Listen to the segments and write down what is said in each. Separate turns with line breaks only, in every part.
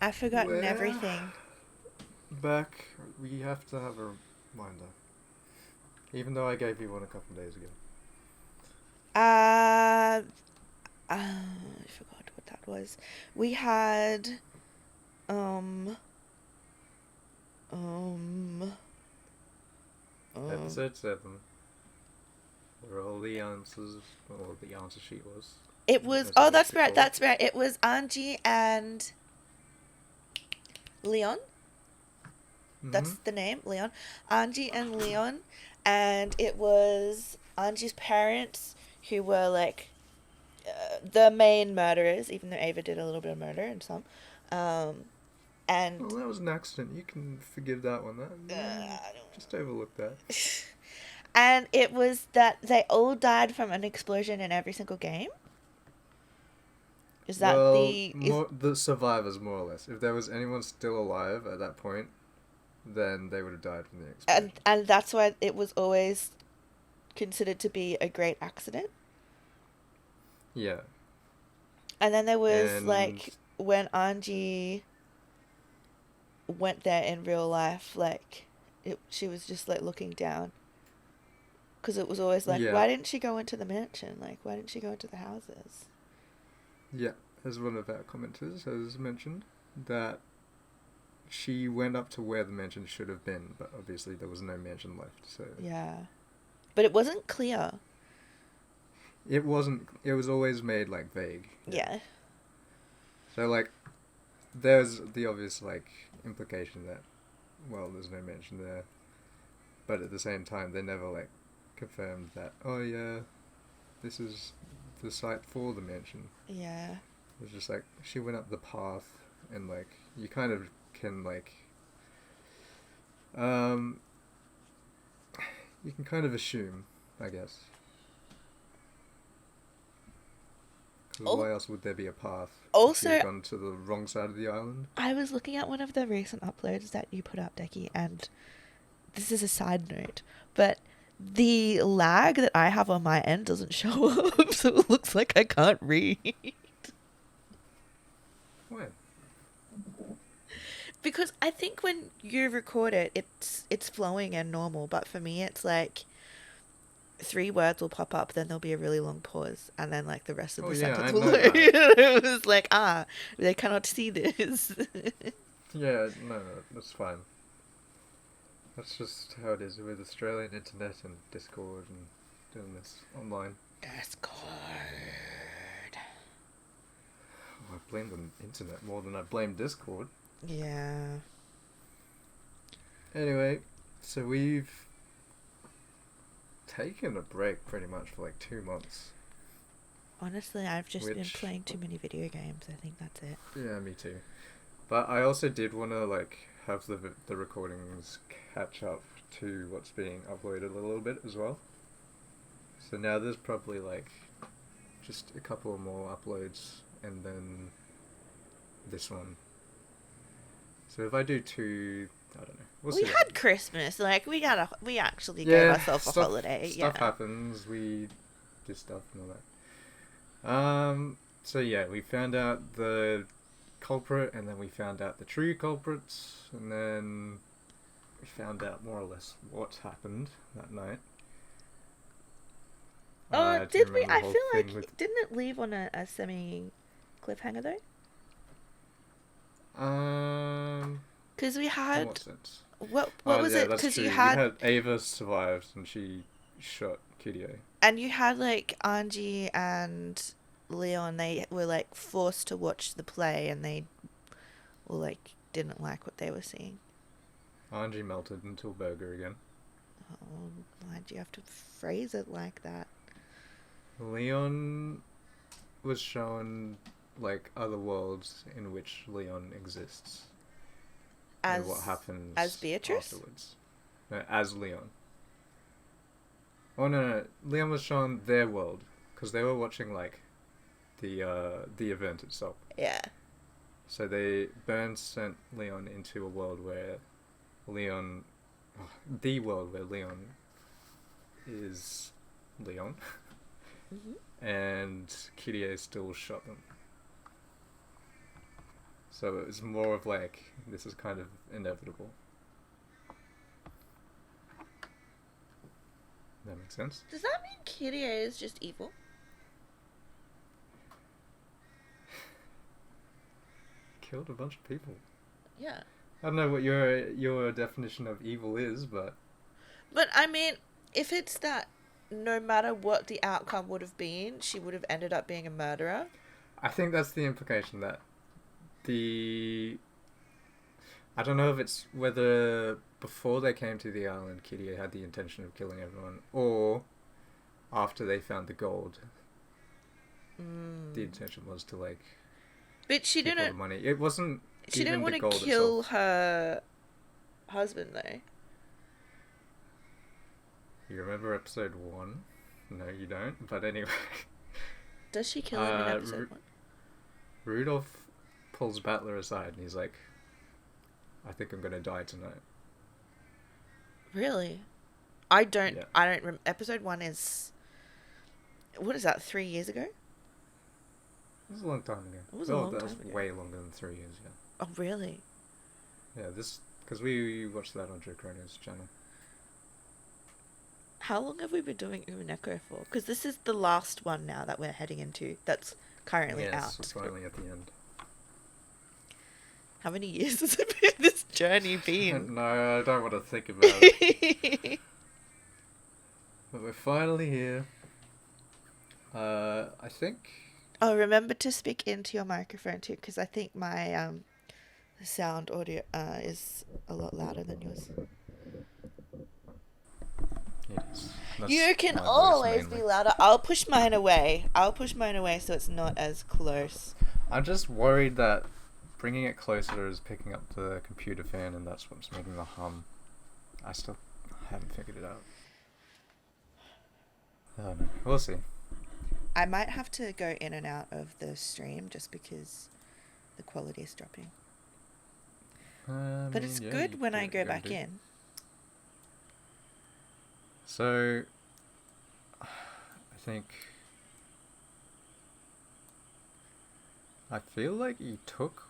I've forgotten
Where?
everything.
Back. We have to have a reminder. Even though I gave you one a couple of days ago.
Uh, I forgot what that was. We had um um um.
Episode 7. Where all the answers, or the answer sheet was.
It
What
was
was I about
that's
to
right.
call it?
That's right. It was Angie and Leon.
Mm-hmm.
That's the name, Leon. Angie and Leon, and it was Angie's parents who were like the main murderers, even though Ava did a little bit of murder and some. Um,
Well,
and
that was an accident. You can forgive that one. That
I
just overlook that.
don't. And it was that they all died from an explosion in every single game. Is that
Well,
the is
more the survivors, more or less. If there was anyone still alive at that point, then they would have died from the explosion.
and that's why it was always considered to be a great accident.
Yeah,
And then there was
and
like when Angie went there in real life, like she was just like looking down because it was always like,
yeah,
why didn't she go into the mansion? Like, why didn't she go into the houses?
yeah. As one of our commenters has mentioned, that she went up to where the mansion should have been, but obviously there was no mansion left. So
Yeah, but it wasn't clear.
it wasn't. It was always made like vague. Yeah.
Yeah,
So like, there's the obvious like implication that, well, there's no mansion there, but at the same time they never like confirmed that. Oh yeah, this is the site for the mansion.
yeah.
It's just like she went up the path, and like you kind of can like um you can kind of assume, I guess, because
Oh,
why else would there be a path if she had
also,
gone to the wrong side of the island?
I was looking at one of the recent uploads that you put up, Decky, and this is a side note, but the lag that I have on my end doesn't show up, so it looks like I can't read.
When?
Because I think when you record it, it's flowing and normal, but for me, it's like three words will pop up, then there'll be a really long pause, and then like the rest of
Oh
the
yeah,
sentence
I
will
know
load.
that.
It was like, they cannot see this.
Yeah, no, that's fine. That's just how it is with Australian internet and Discord and doing this online.
Discord.
Oh, I blame the internet more than I blame Discord.
Yeah.
Anyway, so we've taken a break pretty much for like 2 months.
Honestly, I've just been
Which,
playing too many video games. I think that's it.
yeah, me too. But I also did want to like have the recordings catch up to what's being uploaded a little bit as well. So now there's probably like just a couple more uploads and then this one. So if I do two, I don't know. We'll
We
see what
had
happens.
Christmas. Like we actually gave
Yeah,
ourselves a holiday.
stuff
Yeah.
happens. We do stuff and all that. So yeah, we found out the culprit, and then we found out the true culprits, and then we found out more or less what happened that night.
Oh,
Do you
did we?
remember the
I
whole
feel
thing
like
with?
didn't it leave on a semi cliffhanger though? Because we
In what
had
sense?
what
Oh
was
yeah,
it?
that's
Because you
true. We
had
had Ava survived, and she shot Kidio.
and you had like Angie and Leon. They were like forced to watch the play, and they were like didn't like what they were seeing.
Angie melted into a burger again.
Oh, why'd you have to phrase it like that?
Leon was shown like other worlds in which Leon exists and what
As
happens
Beatrice?
afterwards. No, as Leon. Oh no, Leon was shown their world because they were watching like the event itself.
Yeah.
So Burns sent Leon into a world where Leon, the world where Leon is Leon,
Mhm.
and Kirie still shot them. So it was more of like, this is kind of inevitable. That makes sense?
Does that mean Kirie is just evil?
Killed a bunch of people.
Yeah.
I don't know what your definition of evil is, but...
But I mean, if it's that no matter what the outcome would have been, she would have ended up being a murderer.
I think that's the implication, that the... I don't know if it's whether before they came to the island, Kitty had the intention of killing everyone, or after they found the gold, the intention was to, like,
But she
keep all the
didn't.
money. It wasn't
She
even
didn't want
the
to
gold
kill
itself.
her husband, though.
You remember episode 1? No, you don't. But anyway,
Does she kill him in episode 1?
Rudolph pulls Battler aside and he's like, "I think I'm gonna die tonight."
Really? I don't.
Yeah.
I don't. Episode 1 is. What is that? 3 years ago?
It was a long time ago.
It was a long
that
time
was
ago.
way longer than 3 years. Yeah.
Oh, really?
Yeah. This because we watched that on Joe Crono's channel.
How long have we been doing Umineko for? Because this is the last one now that we're heading into. That's currently
Yes,
out.
we're finally at the end.
How many years has it been? This journey been?
No, I don't want to think about it. But we're finally here. I think.
Oh, remember to speak into your microphone too, because I think my sound audio is a lot louder than yours.
It is. That's
You can
my voice
always
mainly.
be louder. I'll push mine away. So it's not as close.
I'm just worried that bringing it closer is picking up the computer fan, and that's what's making the hum. I still haven't figured it out. I don't know. We'll see.
I might have to go in and out of the stream just because the quality is dropping. But it's good when I go back in.
So, I think... I feel like you took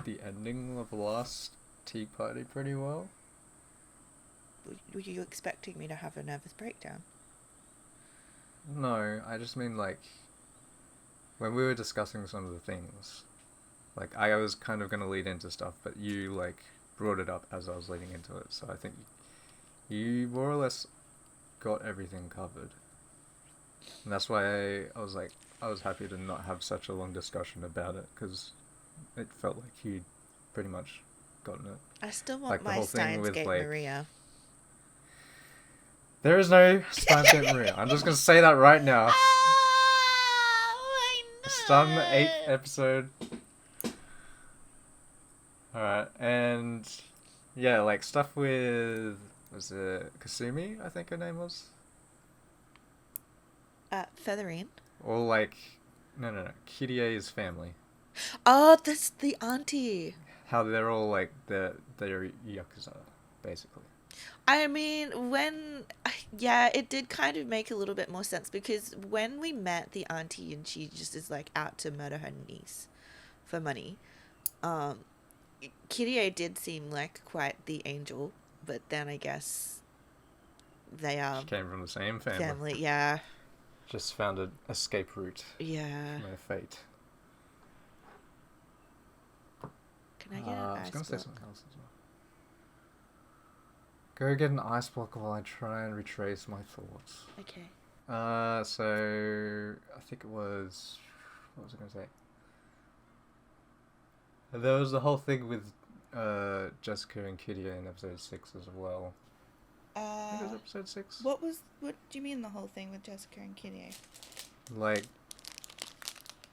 the ending of the last tea party pretty well.
Were you expecting me to have a nervous breakdown?
No, I just mean, like, when we were discussing some of the things, like, I was kind of going to lead into stuff, but you, like, brought it up as I was leading into it, so I think you more or less got everything covered. And that's why I was like, I was happy to not have such a long discussion about it, because it felt like you'd pretty much gotten it.
I still want
Like the
my
whole thing
Steins
with,
Gate
like,
Maria.
There is no Steins Gate Maria. I'm just going to say that right now.
I know.
Starting the 8th episode. Alright, and yeah, like stuff with, was it Kasumi, I think her name was?
Featherine.
Or like, no, Kirie's family.
Oh, that's the auntie.
How they're all like, they're Yakuza, basically.
I mean, it did kind of make a little bit more sense because when we met the auntie and she just is like out to murder her niece for money, Kirie did seem like quite the angel, but then I guess they are
She came from the same family.
family. Yeah.
Just found an escape route
Yeah.
from her fate.
Can I get an
I was
ice
going to say
block?
something else as well. Go get an ice block while I try and retrace my thoughts.
Okay.
So I think it was, what was I going to say? There was the whole thing with Jessica and Kitty in episode 6 as well. I think it was episode 6.
What do you mean the whole thing with Jessica and Kitty?
Like,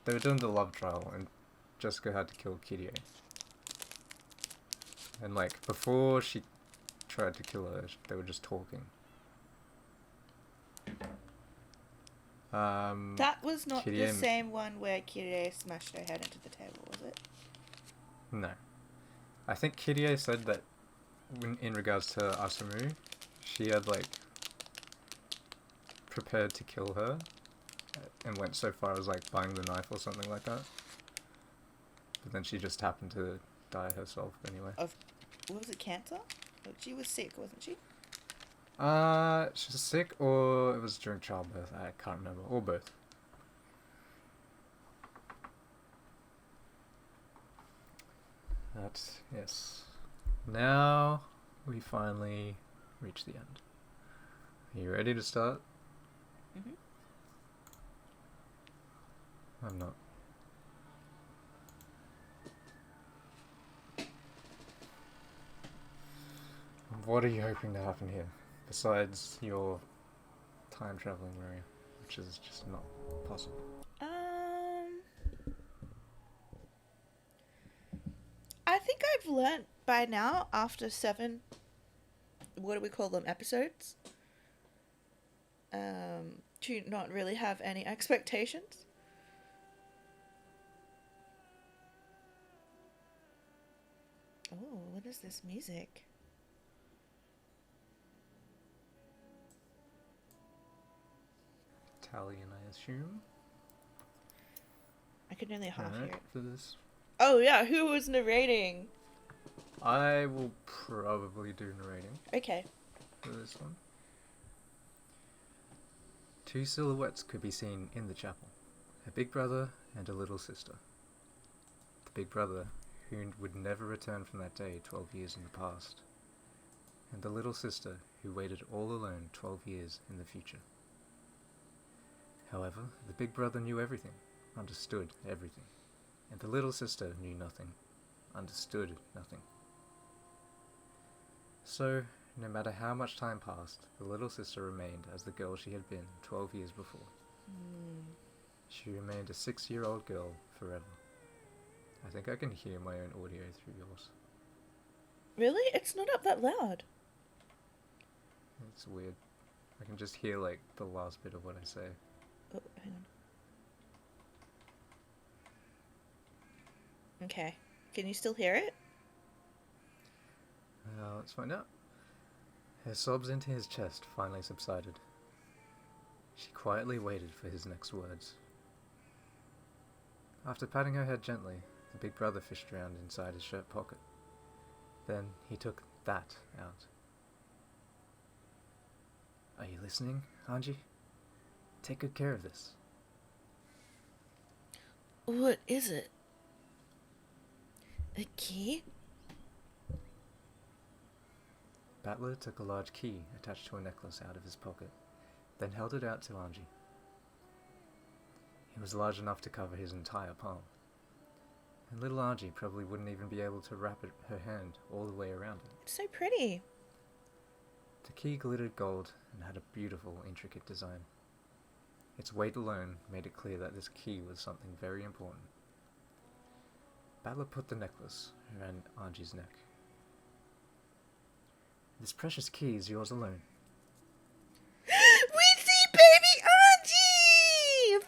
they were doing the love trial and Jessica had to kill Kitty. And like, before she tried to kill her, they were just talking.
That was not
Kitty
the
and-
same one where Kitty smashed her head into the table, was it?
No. I think Kirie said that in regards to Asumu, she had, like, prepared to kill her and went so far as, like, buying the knife or something like that. but then she just happened to die herself anyway.
Of, what was it, cancer? She was sick, wasn't she?
She was sick, or it was during childbirth. I can't remember, or both. But yes, now we finally reach the end. Are you ready to start?
Mhm.
I'm not. What are you hoping to happen here? Besides your time traveling, Maria, which is just not possible.
I think I've learnt by now, after 7, what do we call them, episodes? To not really have any expectations. Oh, what is this music?
Italian, I assume.
I could only half hear
Alright,
it.
for this.
Oh yeah, who was narrating?
I will probably do narrating
Okay.
for this one. 2 silhouettes could be seen in the chapel. A big brother and a little sister. The big brother, who would never return from that day 12 years in the past. And the little sister, who waited all alone 12 years in the future. However, the big brother knew everything, understood everything. And the little sister knew nothing, understood nothing. So, no matter how much time passed, the little sister remained as the girl she had been 12 years before. She remained a 6-year-old girl forever. I think I can hear my own audio through yours.
Really? It's not up that loud.
It's weird. I can just hear, like, the last bit of what I say.
Oh, hang on. Okay. Can you still hear it?
Let's find out. Her sobs into his chest finally subsided. She quietly waited for his next words. After patting her head gently, the big brother fished around inside his shirt pocket. Then he took that out. Are you listening, Anji? Take good care of this.
What is it? A key?
Battler took a large key attached to a necklace out of his pocket, then held it out to Anji. It was large enough to cover his entire palm, and little Anji probably wouldn't even be able to wrap her hand all the way around it.
It's so pretty.
The key glittered gold and had a beautiful, intricate design. Its weight alone made it clear that this key was something very important. Battler put the necklace around Anji's neck. This precious key is yours alone.
We see baby Anji!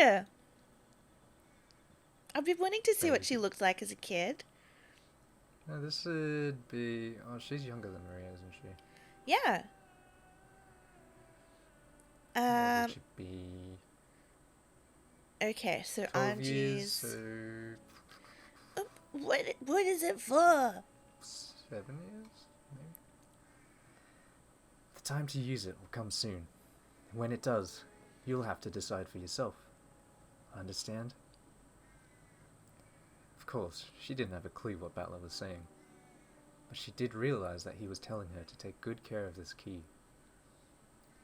Finally! I've been wanting to see what she looked like as a kid.
Now this would be... Oh, she's younger than Maria, isn't she?
Yeah.
What would she be?
Okay, so
12 years,
Anji's...
so...
What is it for?
7 years, maybe? The time to use it will come soon. When it does, you'll have to decide for yourself. Understand? Of course, she didn't have a clue what Battler was saying, but she did realize that he was telling her to take good care of this key.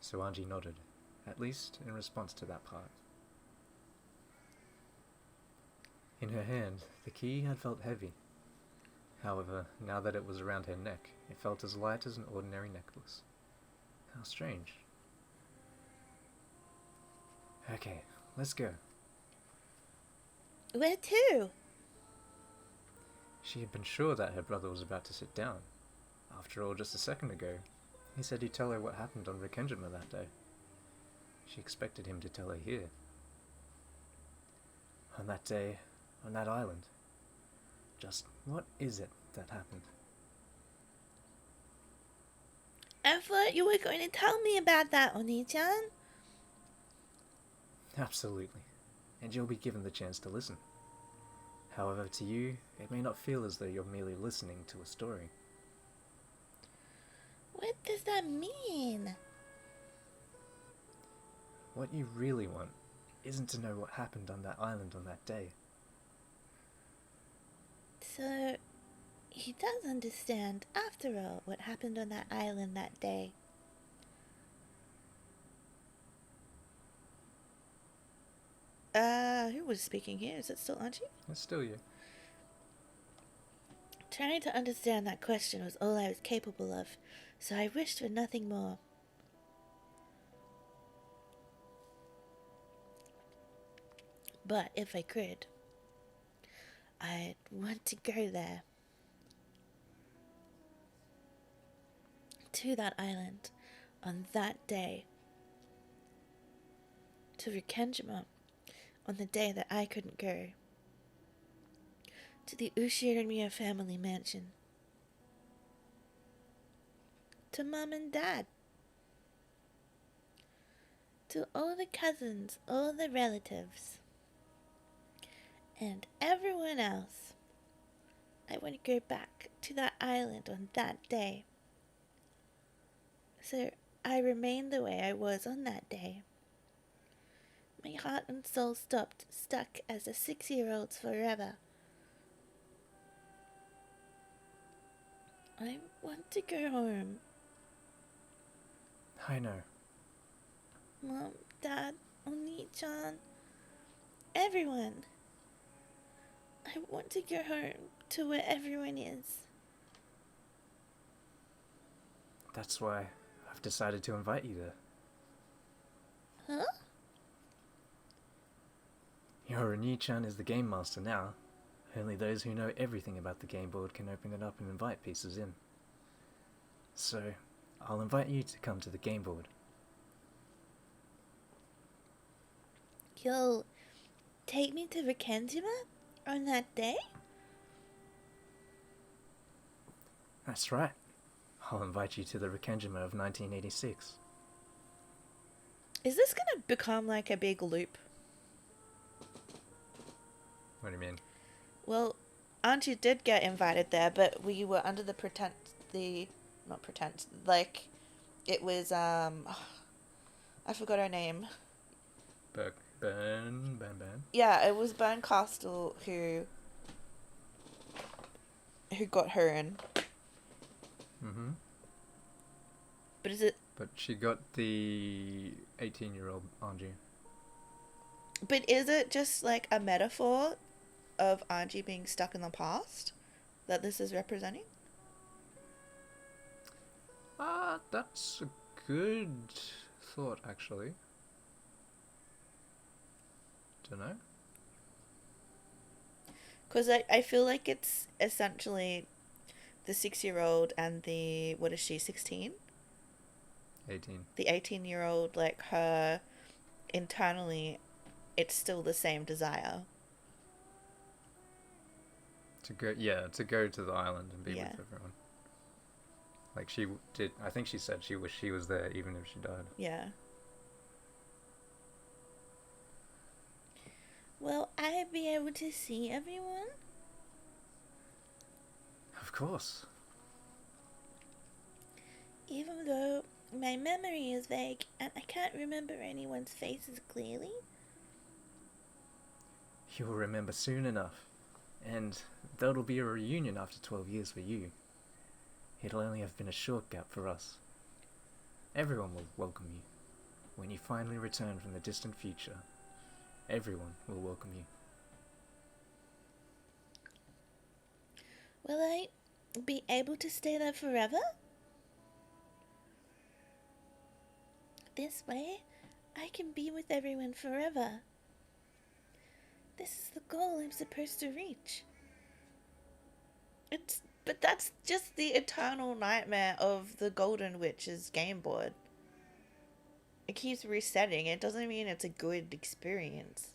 So Anji nodded, at least in response to that part. In her hand, the key had felt heavy. However, now that it was around her neck, it felt as light as an ordinary necklace. How strange. Okay, let's go.
Where to?
She had been sure that her brother was about to sit down. After all, just a second ago, he said he'd tell her what happened on Rekenjima that day. She expected him to tell her here. On that day, on that island. Just what is it that happened?
I thought you were going to tell me about that, Oni-chan.
Absolutely. And you'll be given the chance to listen.
However, to you, it may not feel as though you're merely listening to a story.
What does that mean?
What you really want isn't to know what happened on that island on that day.
So, he does understand, after all, what happened on that island that day. Who was speaking here? Is it still Auntie?
It's still you.
Trying to understand that question was all I was capable of, so I wished for nothing more. But if I could, I'd want to go there. To that island on that day. To Rikenjima on the day that I couldn't go. To the Ushirimiya family mansion. To Mom and Dad. To all the cousins, all the relatives. And everyone else. I want to go back to that island on that day. So I remained the way I was on that day. My heart and soul stopped, stuck as a 6-year-old's forever. I want to go home.
I know.
Mom, Dad, Oni-chan, everyone. I want to go home to where everyone is.
That's why I've decided to invite you there.
Huh?
Your Oni-chan is the game master now. Only those who know everything about the game board can open it up and invite pieces in. So, I'll invite you to come to the game board.
You'll take me to Rikenjima on that day?
That's right. I'll invite you to the Rikenjima of 1986.
Is this gonna become like a big loop?
What do you mean?
Well, Auntie did get invited there, but we were under the like, it was, I forgot her name.
Burn.
Yeah, it was Burn Castle who got her in.
Mm-hmm.
But is it,
But she got the 18-year-old Anji.
but is it just like a metaphor of Anji being stuck in the past that this is representing?
That's a good thought, actually. Dunno.
Because I feel like it's essentially the 6-year-old and the, what is she, 16?
18.
The 18-year-old, like, her, internally, it's still the same desire.
To go to the island and be with everyone. Like she did, I think she said she wished she was there even if she died.
Yeah. Will I be able to see everyone?
Of course.
Even though my memory is vague and I can't remember anyone's faces clearly?
You'll remember soon enough. And that'll be a reunion after 12 years for you. It'll only have been a short gap for us. Everyone will welcome you. When you finally return from the distant future, everyone will welcome you.
Will I be able to stay there forever? This way, I can be with everyone forever. This is the goal I'm supposed to reach. But that's just the eternal nightmare of the Golden Witch's game board. It keeps resetting. It doesn't mean it's a good experience.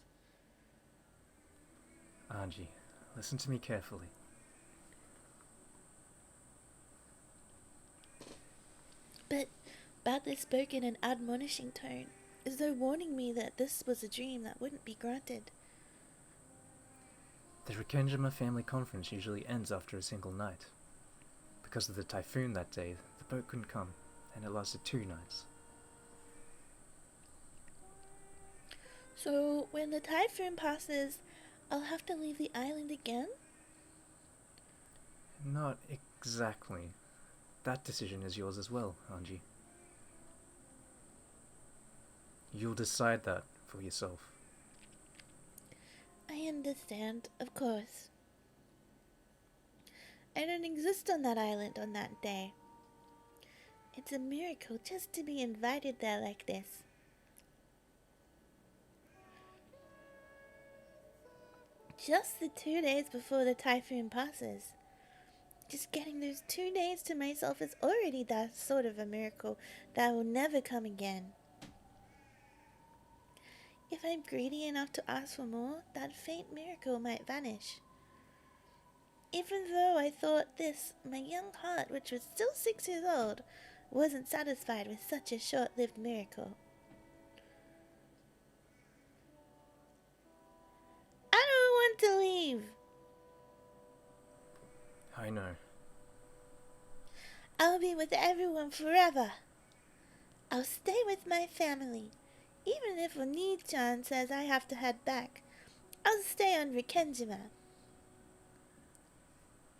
Anji, listen to me carefully.
But badly spoken and admonishing tone, as though warning me that this was a dream that wouldn't be granted.
The Rikenjima family conference usually ends after a single night. Because of the typhoon that day, the boat couldn't come, and it lasted 2 nights.
So, when the typhoon passes, I'll have to leave the island again?
Not exactly. That decision is yours as well, Anji. You'll decide that for yourself.
I understand, of course. I don't exist on that island on that day. It's a miracle just to be invited there like this. Just the 2 days before the typhoon passes. Just getting those 2 days to myself is already that sort of a miracle that will never come again. If I'm greedy enough to ask for more, that faint miracle might vanish. Even though I thought this, my young heart, which was still 6 years old, wasn't satisfied with such a short-lived miracle. I don't want to leave.
I know.
I'll be with everyone forever. I'll stay with my family. Even if Oni-chan says I have to head back, I'll stay on Rikenjima.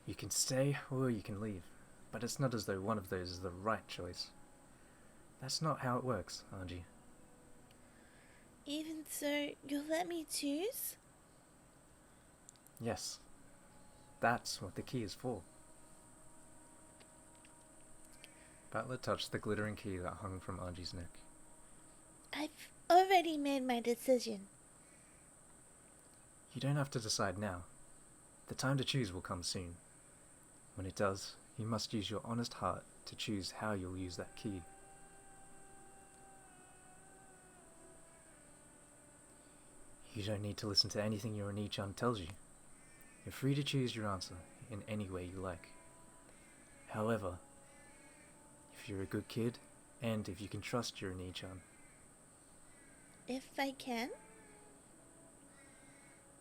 You can stay or you can leave, but it's not as though one of those is the right choice. That's not how it works, Anji.
Even so, you'll let me choose?
Yes, that's what the key is for. Butler touched the glittering key that hung from Anji's neck.
I've already made my decision.
You don't have to decide now. The time to choose will come soon. When it does, you must use your honest heart to choose how you'll use that key. You don't need to listen to anything your Oni-chan tells you. You're free to choose your answer in any way you like. However, if you're a good kid, and if you can trust your Oni-chan,
If I can?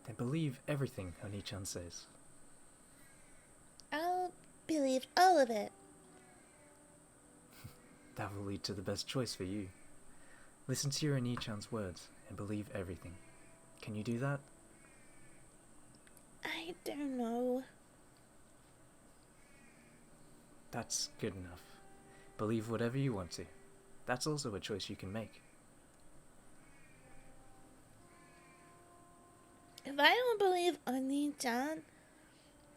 then believe everything Oni-chan says.
I'll believe all of it.
That will lead to the best choice for you. Listen to your Oni-chan's words and believe everything. Can you do that?
I don't know.
That's good enough. Believe whatever you want to. That's also a choice you can make.
If I don't believe Oni-chan,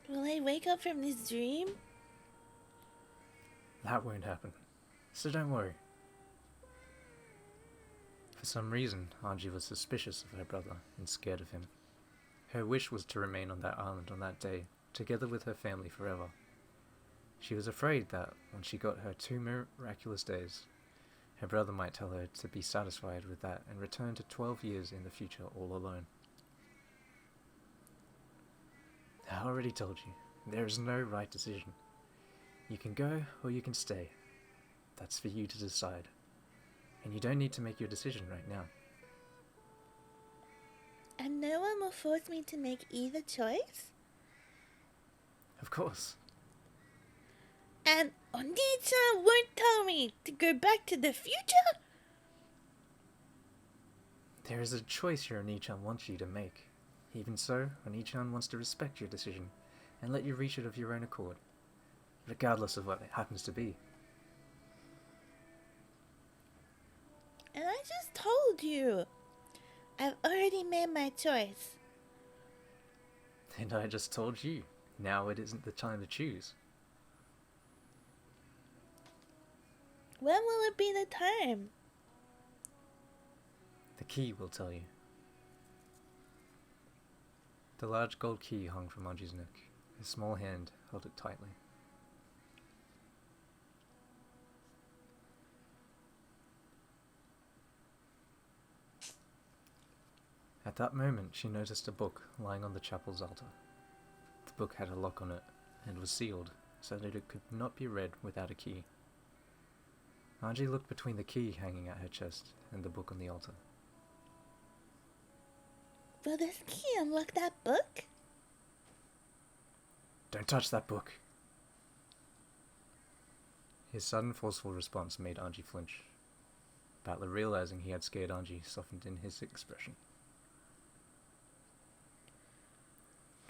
will I wake up from this dream?
That won't happen. So don't worry. For some reason, Anji was suspicious of her brother and scared of him. Her wish was to remain on that island on that day, together with her family forever. She was afraid that, when she got her 2 miraculous days, her brother might tell her to be satisfied with that and return to 12 years in the future all alone. I already told you, there is no right decision. You can go or you can stay. That's for you to decide. And you don't need to make your decision right now.
And no one will force me to make either choice?
Of course.
And Oni-chan won't tell me to go back to the future?
There is a choice your Oni-chan wants you to make. Even so, Oni-chan wants to respect your decision and let you reach it of your own accord, regardless of what it happens to be.
And I just told you. I've already made my choice.
And I just told you, now it isn't the time to choose.
When will it be the time?
The key will tell you. The large gold key hung from Anji's neck. His small hand held it tightly. At that moment, she noticed a book lying on the chapel's altar. The book had a lock on it and was sealed so that it could not be read without a key. Anji looked between the key hanging at her chest and the book on the altar.
Will this key unlock that book?
Don't touch that book. His sudden forceful response made Anji flinch. Battler, realizing he had scared Anji, softened in his expression.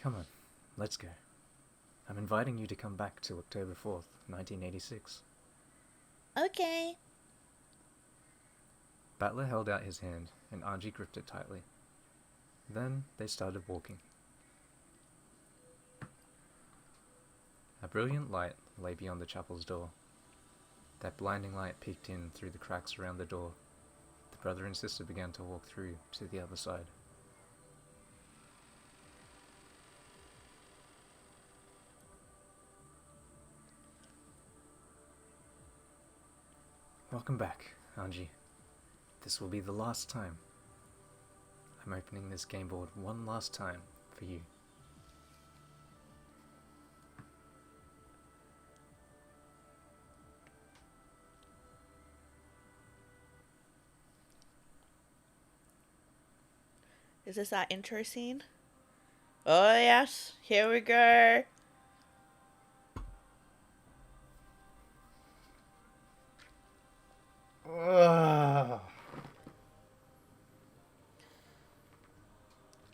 Come on, let's go. I'm inviting you to come back to October 4th, 1986.
Okay.
Battler held out his hand, and Anji gripped it tightly. Then they started walking. A brilliant light lay beyond the chapel's door. That blinding light peeked in through the cracks around the door. The brother and sister began to walk through to the other side. Welcome back, Anji. This will be the last time. I'm opening this game board one last time for you.
Is this that intro scene? Oh yes, here we go.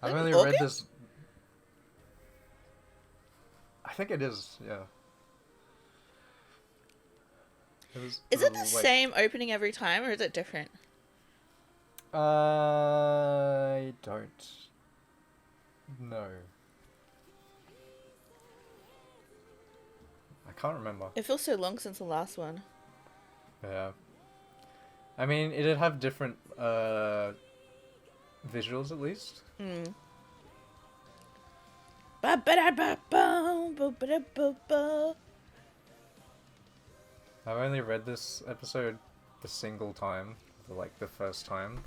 I've
Is it
only
August?
read this. I think it is, yeah.
Is it the same opening every time, or is it different?
I don't know. I can't remember.
It feels so long since the last one.
Yeah. I mean, it'd have different visuals at least.
Hmm. Ba-ba-da-ba-bum,
I've only read this episode the single time, the first time.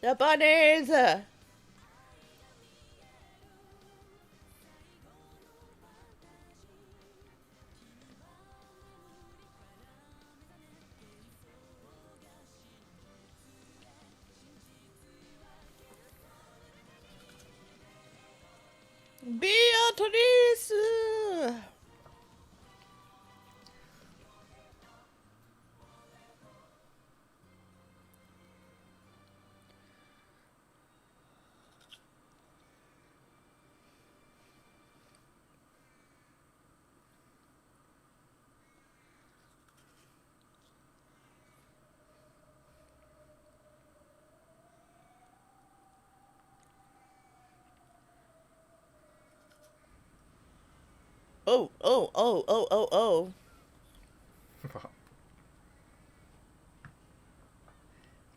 The bunnies! Beatrice! Oh, oh, oh, oh, oh, oh.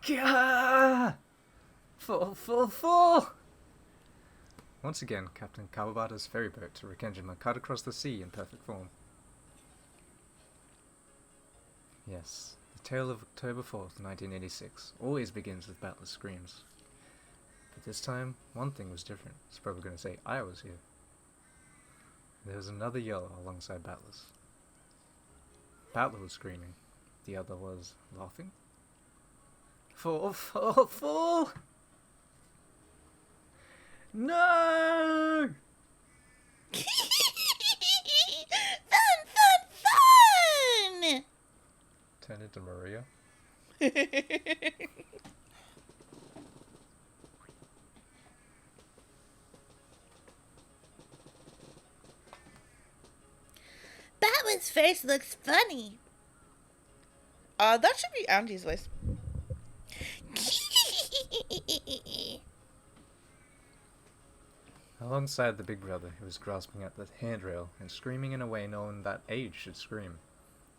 Gah! Full, full, full! Once again, Captain Kawabata's ferryboat to Rikenjima cut across the sea in perfect form. Yes, the tale of October 4th, 1986 always begins with Battler's screams. But this time, one thing was different. It's probably going to say, I was here. There was another yell alongside Battler's. Battler was screaming. The other was laughing. Full, full, full! No!
Fun, fun, fun!
Turn into Maria.
Batman's face looks funny. That should be Andy's voice.
Alongside the big brother, who was grasping at the handrail and screaming in a way no one that age should scream,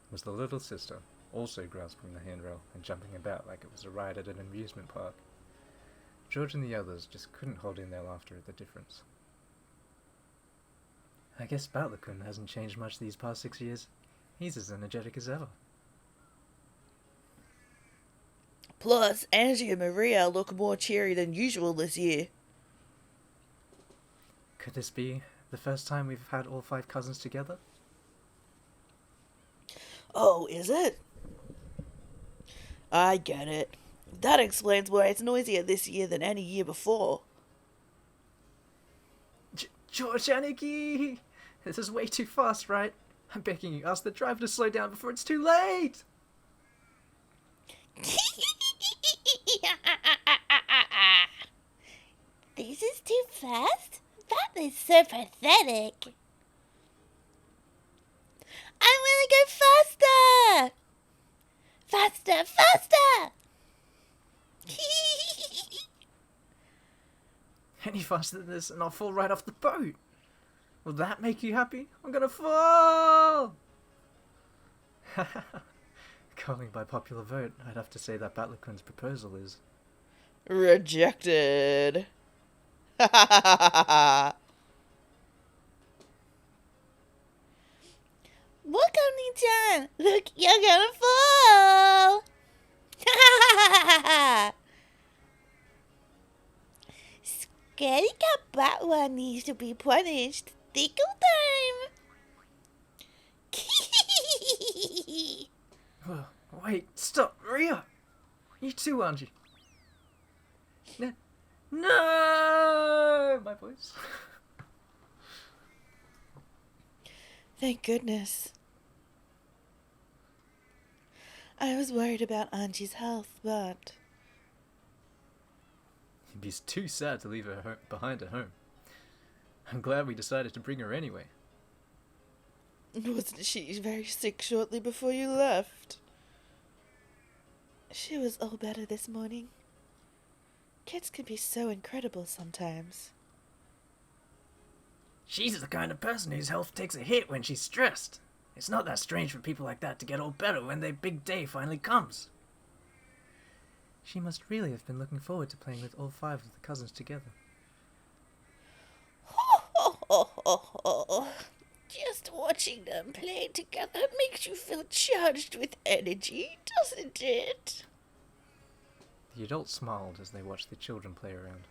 was the little sister, also grasping the handrail and jumping about like it was a ride at an amusement park. George and the others just couldn't hold in their laughter at the difference. I guess Battler-kun hasn't changed much these past 6 years. He's as energetic as ever.
Plus, Angie and Maria look more cheery than usual this year.
Could this be the first time we've had all 5 cousins together?
Oh, is it? I get it. That explains why it's noisier this year than any year before.
George Aniki! This is way too fast, right? I'm begging you, ask the driver to slow down before it's too late!
This is too fast? That is so pathetic. I want to go faster! Faster, faster!
Any faster than this and I'll fall right off the boat! Will that make you happy? I'm gonna fall! Going by popular vote, I'd have to say that Batliquin's proposal is...
Rejected.
Look, Oni-chan! Look, you're gonna fall! Scaredy cat Batwa needs to be punished. Tickle time!
Oh, wait, stop, Maria! You too, aren't you? No! My voice.
Thank goodness. I was worried about Angie's health, but...
It'd be too sad to leave her behind at home. I'm glad we decided to bring her anyway.
Wasn't she very sick shortly before you left? She was all better this morning. Kids can be so incredible sometimes.
She's the kind of person whose health takes a hit when she's stressed. It's not that strange for people like that to get all better when their big day finally comes. She must really have been looking forward to playing with all 5 of the cousins together.
Just watching them play together makes you feel charged with energy, doesn't it?
The adults smiled as they watched the children play around.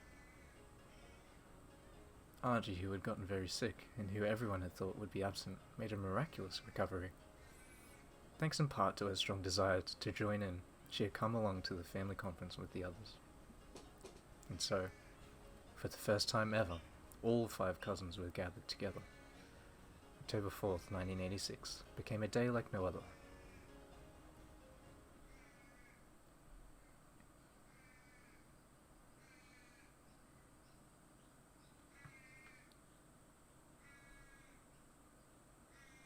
Archie, who had gotten very sick, and who everyone had thought would be absent, made a miraculous recovery. Thanks in part to her strong desire to join in, she had come along to the family conference with the others. And so, for the first time ever, all 5 cousins were gathered together. October 4th, 1986, became a day like no other.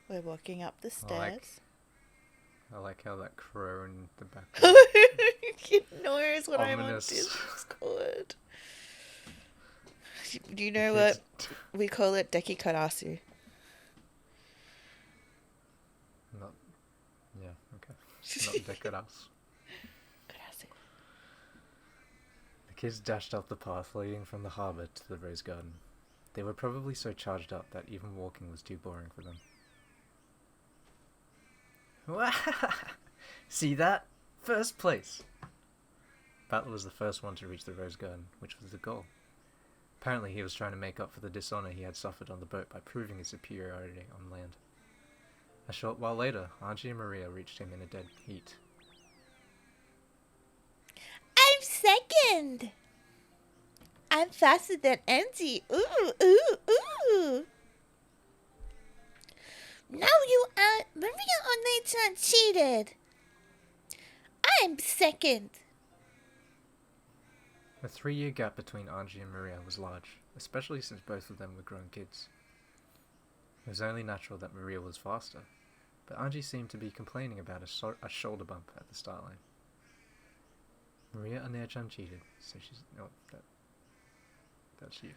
We're walking up the stairs.
I like how that crow in the background.
He knows what I'm on
Ominous.
Discord. Do you know what we call it? Deki Karasu.
Not, yeah, okay. Not Decoras.
Karasu.
The kids dashed up the path leading from the harbour to the rose garden. They were probably so charged up that even walking was too boring for them. See that? First place! Battle was the first one to reach the rose garden, which was the goal. Apparently he was trying to make up for the dishonour he had suffered on the boat by proving his superiority on land. A short while later, Archie and Maria reached him in a dead heat.
I'm second! I'm faster than Auntie. Ooh, ooh, ooh! No, you aren't. Maria Onechan cheated. I'm second.
The 3-year gap between Angie and Maria was large, especially since both of them were grown kids. It was only natural that Maria was faster, but Angie seemed to be complaining about a shoulder bump at the start line. Maria Onechan cheated, so she's... No, that's you.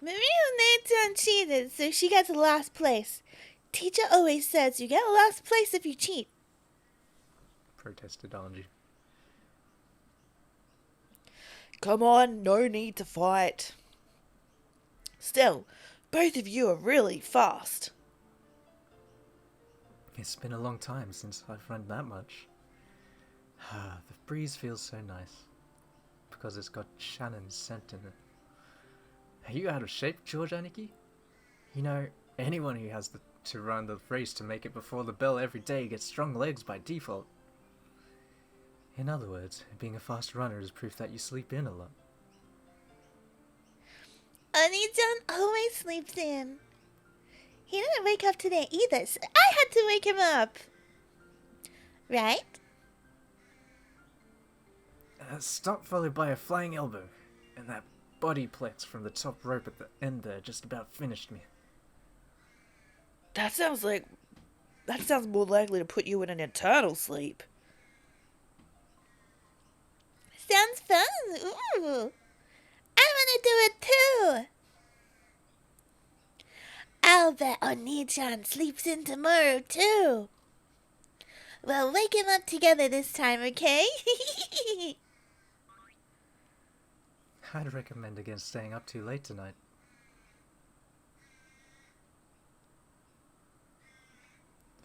Maria Onechan cheated, so she got to last place. Teacher always says you get last place if you cheat.
Protested Angie.
Come on, no need to fight. Still, both of you are really fast.
It's been a long time since I've run that much. The breeze feels so nice, because it's got Shannon's scent in it. Are you out of shape, George Aniki? You know, anyone who has the to run the race to make it before the bell every day gets strong legs by default. In other words, being a fast runner is proof that you sleep in a lot.
Oni-chan always sleeps in. He didn't wake up today either, so I had to wake him up. Right?
Stop followed by a flying elbow, and that body plex from the top rope at the end there just about finished me.
That sounds more likely to put you in an eternal sleep.
Sounds fun. Ooh. I want to do it too. I'll bet Oni-chan sleeps in tomorrow too. We'll wake him up together this time, okay?
I'd recommend against staying up too late tonight.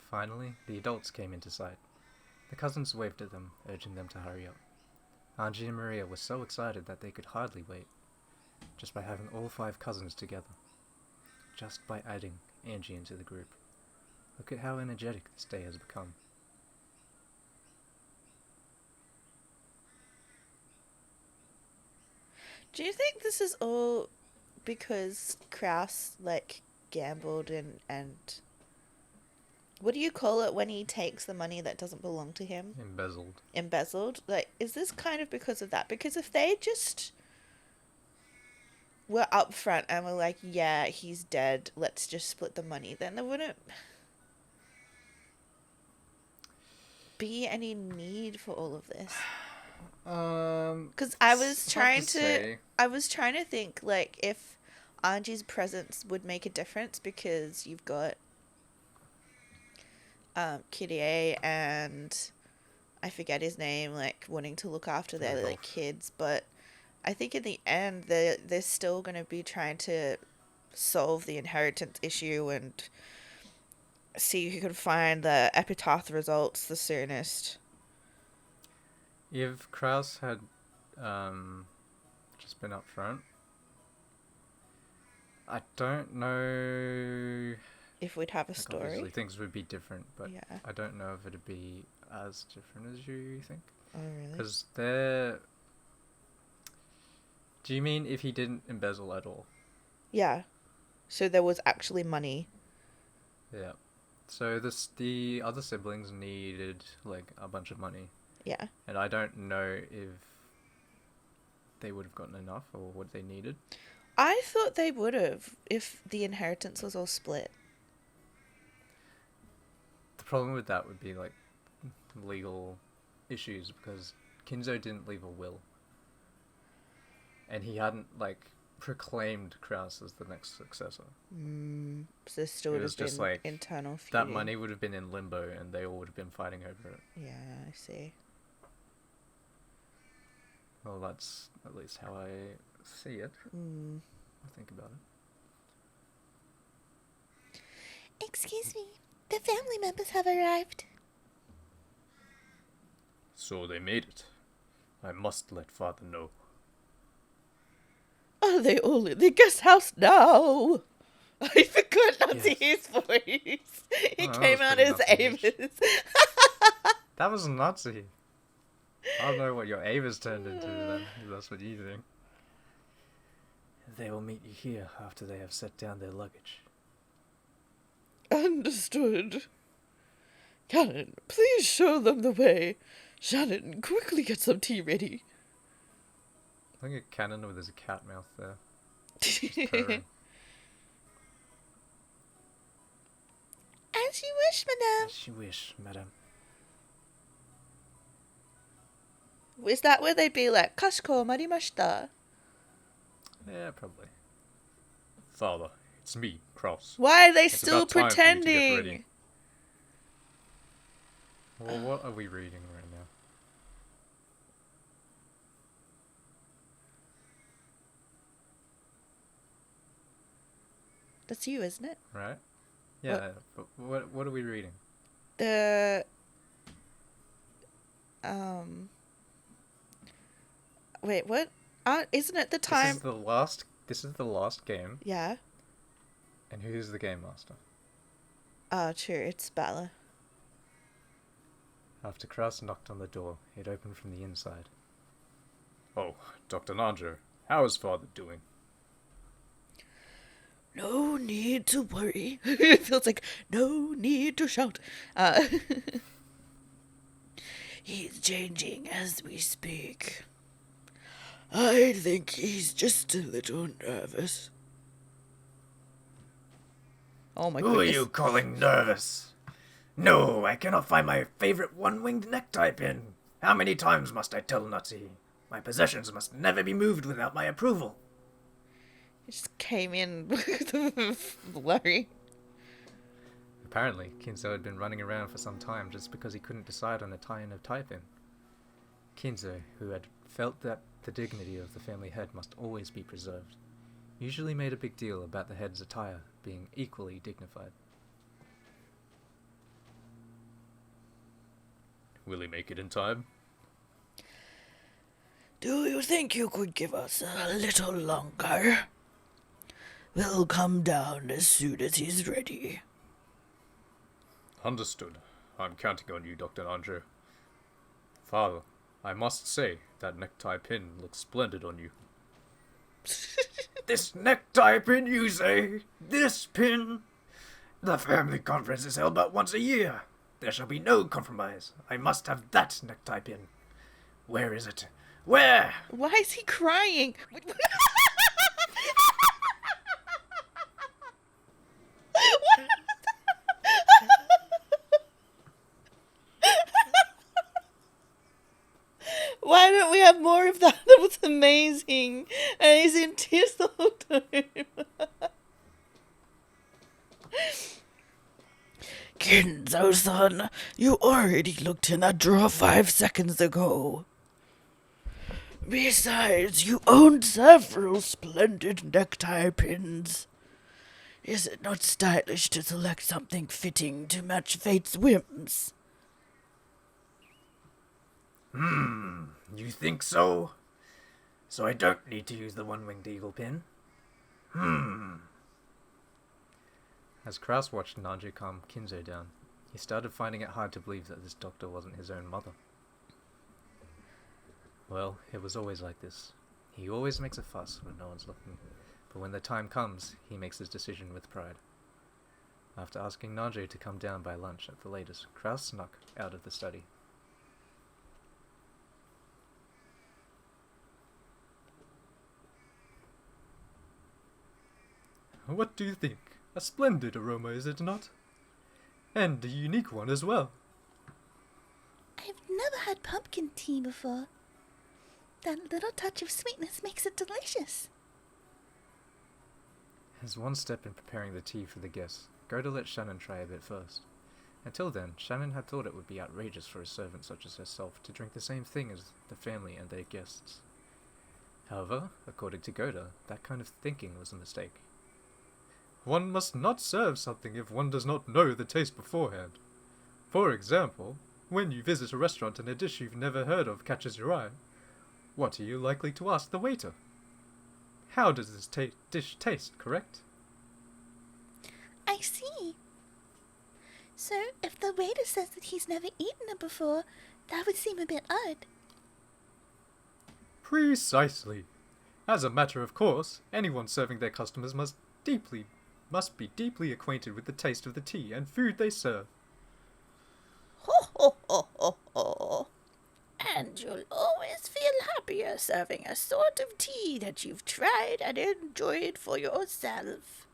Finally, the adults came into sight. The cousins waved at them, urging them to hurry up. Angie and Maria were so excited that they could hardly wait, just by having all 5 cousins together. Just by adding Angie into the group. Look at how energetic this day has become.
Do you think this is all because Kraus, gambled and what do you call it when he takes the money that doesn't belong to him?
Embezzled.
Is this kind of because of that? Because if they just were upfront and were like, yeah, he's dead, let's just split the money, then there wouldn't be any need for all of this. Because I was trying to think if Angie's presence would make a difference, because you've got Kirie and I forget his name, wanting to look after their kids, but I think in the end they're still going to be trying to solve the inheritance issue and see who can find the epitaph results the soonest.
If Kraus had just been up front, I don't know
If we'd have a story.
Obviously things would be different, but
Yeah.
I don't know if it'd be as different as you think.
Oh, really?
Because they're... Do you mean if he didn't embezzle at all?
Yeah. So there was actually money.
Yeah. So the other siblings needed a bunch of money.
Yeah.
And I don't know if they would have gotten enough or what they needed.
I thought they would have if the inheritance was all split.
The problem with that would be legal issues, because Kinzo didn't leave a will. And he hadn't proclaimed Kraus as the next successor.
So there still
It
would
was
have
just,
been internal feuding.
That money would have been in limbo and they all would have been fighting over it.
Yeah, I see.
Well, that's at least how I see it. I think about it.
Excuse me. The family members have arrived.
So they made it. I must let father know.
Are they all in the guest house now? I forgot not to his voice. He
that
came
was
out
pretty
as
Nazi-ish.
Amos.
That was Nazi. I don't know what your Ava's turned into then, if that's what you think.
They will meet you here after they have set down their luggage.
Understood. Cannon, please show them the way. Shannon, quickly get some tea ready.
I think a cannon with his cat mouth there. Just purring.
As you wish, madame.
As you wish, madam.
Is that where they'd be like, Kashiko marimashita?
Yeah, probably. Father, it's me, Kraus.
Why are they
It's
still
about time for you to get
pretending?
ready. Well, what are we reading right now?
That's you, isn't it?
Right? Yeah, but what are we reading?
The wait, what? Isn't it the time?
This is the last game.
Yeah.
And who's the game master?
True, it's Bella.
After Kraus knocked on the door, it opened from the inside.
Oh, Dr. Nandro, how is father doing?
No need to worry. It feels like no need to shout. Uh, he's changing as we speak. I think he's just a little nervous. Oh my
Who are
goodness.
you calling nervous? No, I cannot find my favorite one-winged necktie pin. How many times must I tell Nutty? My possessions must never be moved without my approval.
He just came in with a flurry.
Apparently, Kinzo had been running around for some time just because he couldn't decide on a tie-in of tie-pin. Kinzo, who had felt that the dignity of the family head must always be preserved, usually made a big deal about the head's attire being equally dignified.
Will he make it in time?
Do you think you could give us a little longer? We'll come down as soon as he's ready.
Understood. I'm counting on you, Dr. Nandro. Father, I must say, that necktie pin looks splendid on you.
This necktie pin, you say? This pin? The family conference is held but once a year. There shall be no compromise. I must have that necktie pin. Where is it? Where?
Why is he crying? Why don't we have more of that? That was amazing. And he's in tears the whole time. Kinzo-san, you already looked in that drawer 5 seconds ago. Besides, you own several splendid necktie pins. Is it not stylish to select something fitting to match fate's whims?
You think so? So I don't need to use the one-winged eagle pin? As Kraus watched Nanju calm Kinzo down, he started finding it hard to believe that this doctor wasn't his own mother. Well, it was always like this. He always makes a fuss when no one's looking, but when the time comes, he makes his decision with pride. After asking Nanju to come down by lunch at the latest, Kraus snuck out of the study.
What do you think? A splendid aroma, is it not? And a unique one as well.
I've never had pumpkin tea before. That little touch of sweetness makes it delicious.
As one step in preparing the tea for the guests, Goda let Shannon try a bit first. Until then, Shannon had thought it would be outrageous for a servant such as herself to drink the same thing as the family and their guests. However, according to Goda, that kind of thinking was a mistake.
One must not serve something if one does not know the taste beforehand. For example, when you visit a restaurant and a dish you've never heard of catches your eye, what are you likely to ask the waiter? How does this dish taste, correct?
I see. So, if the waiter says that he's never eaten it before, that would seem a bit odd.
Precisely. As a matter of course, anyone serving their customers must be deeply acquainted with the taste of the tea and food they serve.
Ho ho ho ho ho. And you'll always feel happier serving a sort of tea that you've tried and enjoyed for yourself.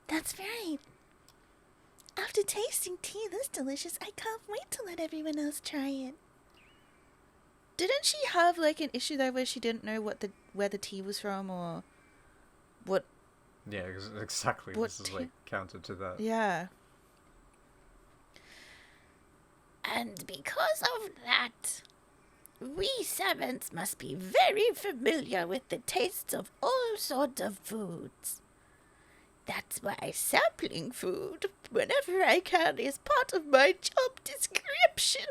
That's right. After tasting tea this delicious, I can't wait to let everyone else try it.
Didn't she have like an issue though where she didn't know where the tea was from or what?
Yeah, exactly.
What
This is like counter to that.
Yeah.
And because of that, we servants must be very familiar with the tastes of all sorts of foods. That's why sampling food, whenever I can, is part of my job description.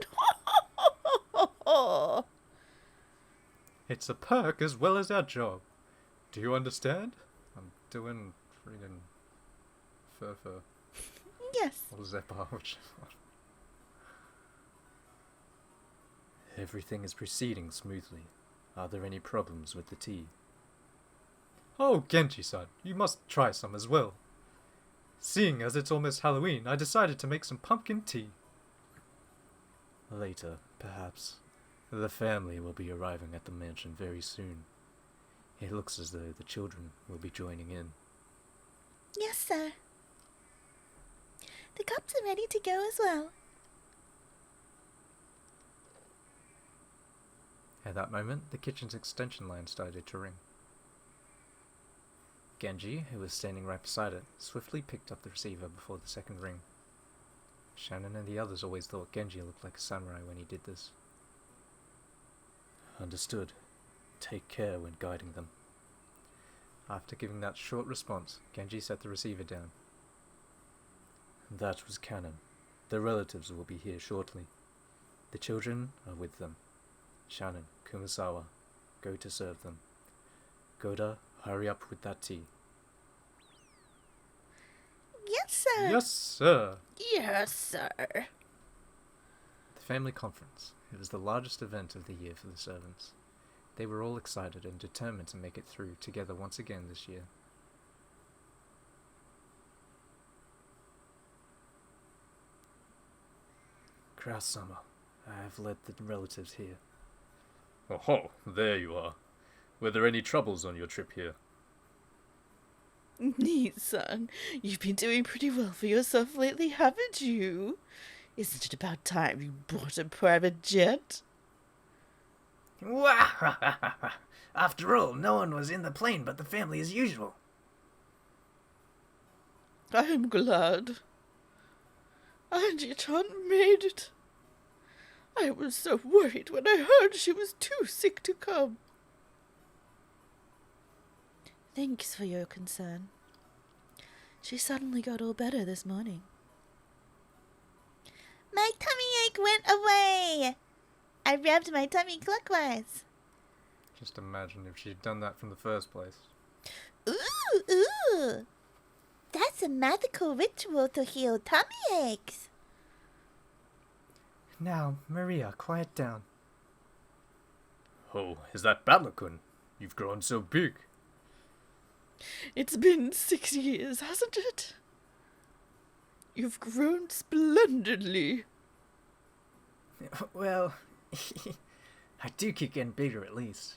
It's a perk as well as our job. Do you understand? I'm doing friggin' fur.
Yes.
Or Zephyr, whichever one. Everything is proceeding smoothly. Are there any problems with the tea? Oh, Genji-san, you must try some as well. Seeing as it's almost Halloween, I decided to make some pumpkin tea. Later, perhaps. The family will be arriving at the mansion very soon. It looks as though the children will be joining in.
Yes, sir. The cups are ready to go as well.
At that moment, the kitchen's extension line started to ring. Genji, who was standing right beside it, swiftly picked up the receiver before the second ring. Shannon and the others always thought Genji looked like a samurai when he did this. Understood. Take care when guiding them. After giving that short response, Genji set the receiver down. That was canon. Their relatives will be here shortly. The children are with them. Shannon, Kumasawa, go to serve them. Goda, hurry up with that tea.
Yes, sir.
Yes, sir.
Yes, sir.
The family conference. It was the largest event of the year for the servants. They were all excited and determined to make it through together once again this year. Kraus-sama, I have led the relatives here.
Oh, there you are. Were there any troubles on your trip here?
Nee-san, you've been doing pretty well for yourself lately, haven't you? Isn't it about time you bought a private jet?
After all, no one was in the plane but the family as usual.
I'm glad. Angie-chan made it. I was so worried when I heard she was too sick to come. Thanks for your concern. She suddenly got all better this morning.
My tummy ache went away. I rubbed my tummy clockwise.
Just imagine if she'd done that from the first place.
Ooh. That's a magical ritual to heal tummy aches.
Now, Maria, quiet down.
Oh, is that Batlakun? You've grown so big.
It's been 6 years, hasn't it? You've grown splendidly.
Well, I do keep getting bigger at least.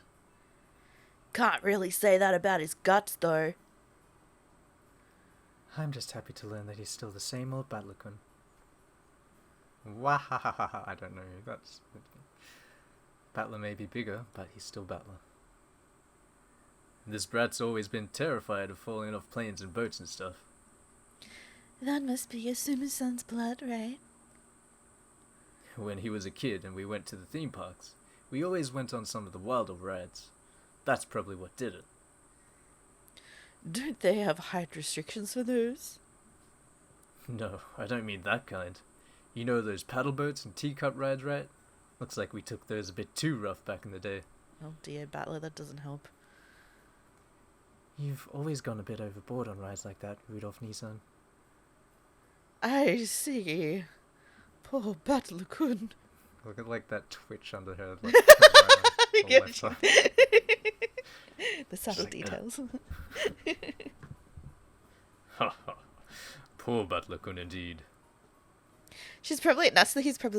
Can't really say that about his guts, though.
I'm just happy to learn that he's still the same old Batlakun.
Wahahaha, I don't know. That's...
Battler may be bigger, but he's still Battler.
This brat's always been terrified of falling off planes and boats and stuff.
That must be your Suma-san's blood, right?
When he was a kid and we went to the theme parks, we always went on some of the wilder rides. That's probably what did it.
Don't they have height restrictions for those?
No, I don't mean that kind. You know those paddle boats and teacup rides, right? Looks like we took those a bit too rough back in the day.
Oh dear, Battler, that doesn't help.
You've always gone a bit overboard on rides like that, Rudolph Nissan.
I see. Poor Battler-kun.
Look at like that twitch under her like,
Yeah,
left side.
The subtle
Like,
details.
Ha ha. Poor Batlakun indeed.
He's probably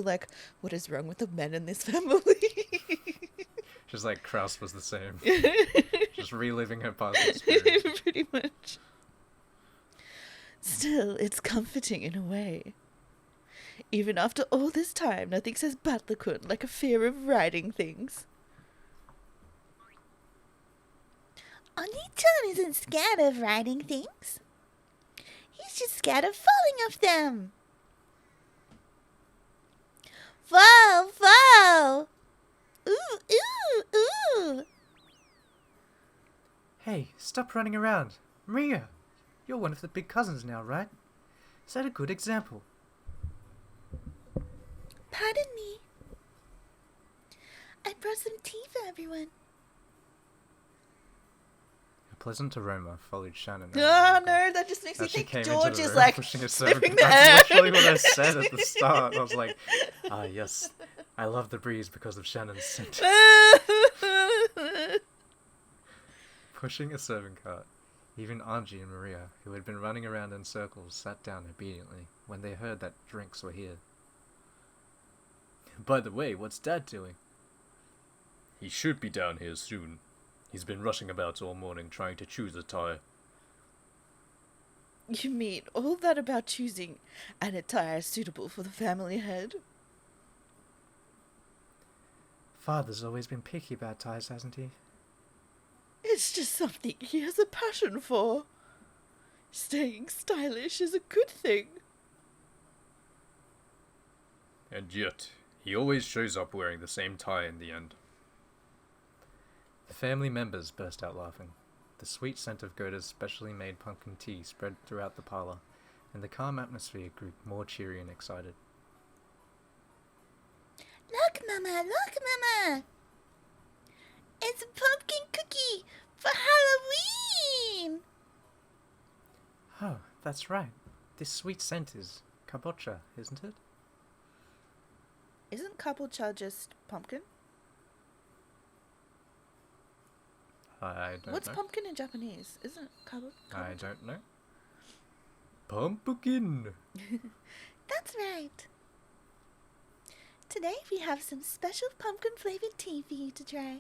like, what is wrong with the men in this family?
Just like Kraus was the same. Just reliving her past experience.
Pretty much. Still, it's comforting in a way. Even after all this time, nothing says Batlakun like a fear of riding things.
Oni-chan isn't scared of riding things. He's just scared of falling off them. Whoa! Ooh!
Hey, stop running around. Maria, you're one of the big cousins now, right? Set a good example.
Pardon me. I brought some tea for everyone.
pleasant aroma followed Shannon.
Oh no, that just makes me
As she
think
came
George
into the
is
room
like
pushing a
sniffing
servant.
the air.
That's literally what I said at the start. I was like, ah, yes, I love the breeze because of Shannon's scent. Pushing a serving cart. Even Angie and Maria, who had been running around in circles, sat down obediently when they heard that drinks were here. By the way, what's Dad doing? He should be down here soon. He's been rushing about all morning trying to choose a tie.
You mean all that about choosing an attire suitable for the family head?
Father's always been picky about ties, hasn't he?
It's just something he has a passion for. Staying stylish is a good thing.
And yet, he always shows up wearing the same tie in the end.
The family members burst out laughing. The sweet scent of Gerda's specially made pumpkin tea spread throughout the parlour, and the calm atmosphere grew more cheery and excited.
Look, Mama, look, Mama! It's a pumpkin cookie for Halloween!
Oh, that's right. This sweet scent is kabocha, isn't it?
Isn't kabocha just pumpkin?
I don't
What's
know.
pumpkin in Japanese? Isn't kabocha?
I don't know. Pumpkin!
That's right. Today we have some special pumpkin flavored tea for you to try.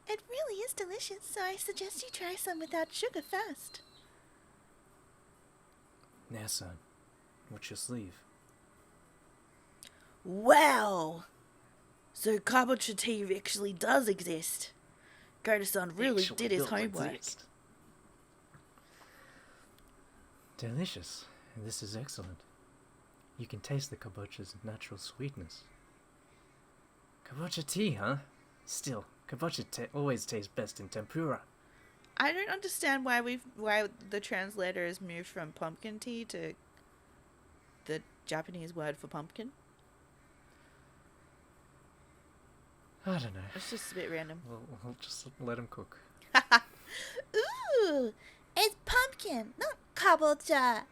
It really is delicious, so I suggest you try some without sugar first.
Now, son, what's your sleeve?
Wow! So kabocha tea actually does exist. Gerda-san really did his homework.
Delicious, and this is excellent. You can taste the kabocha's natural sweetness. Kabocha tea, huh? Still, kabocha always tastes best in tempura.
I don't understand why the translator has moved from pumpkin tea to the Japanese word for pumpkin.
I don't know.
It's just a bit random.
We'll just let him cook.
Ooh, it's pumpkin, not kabocha.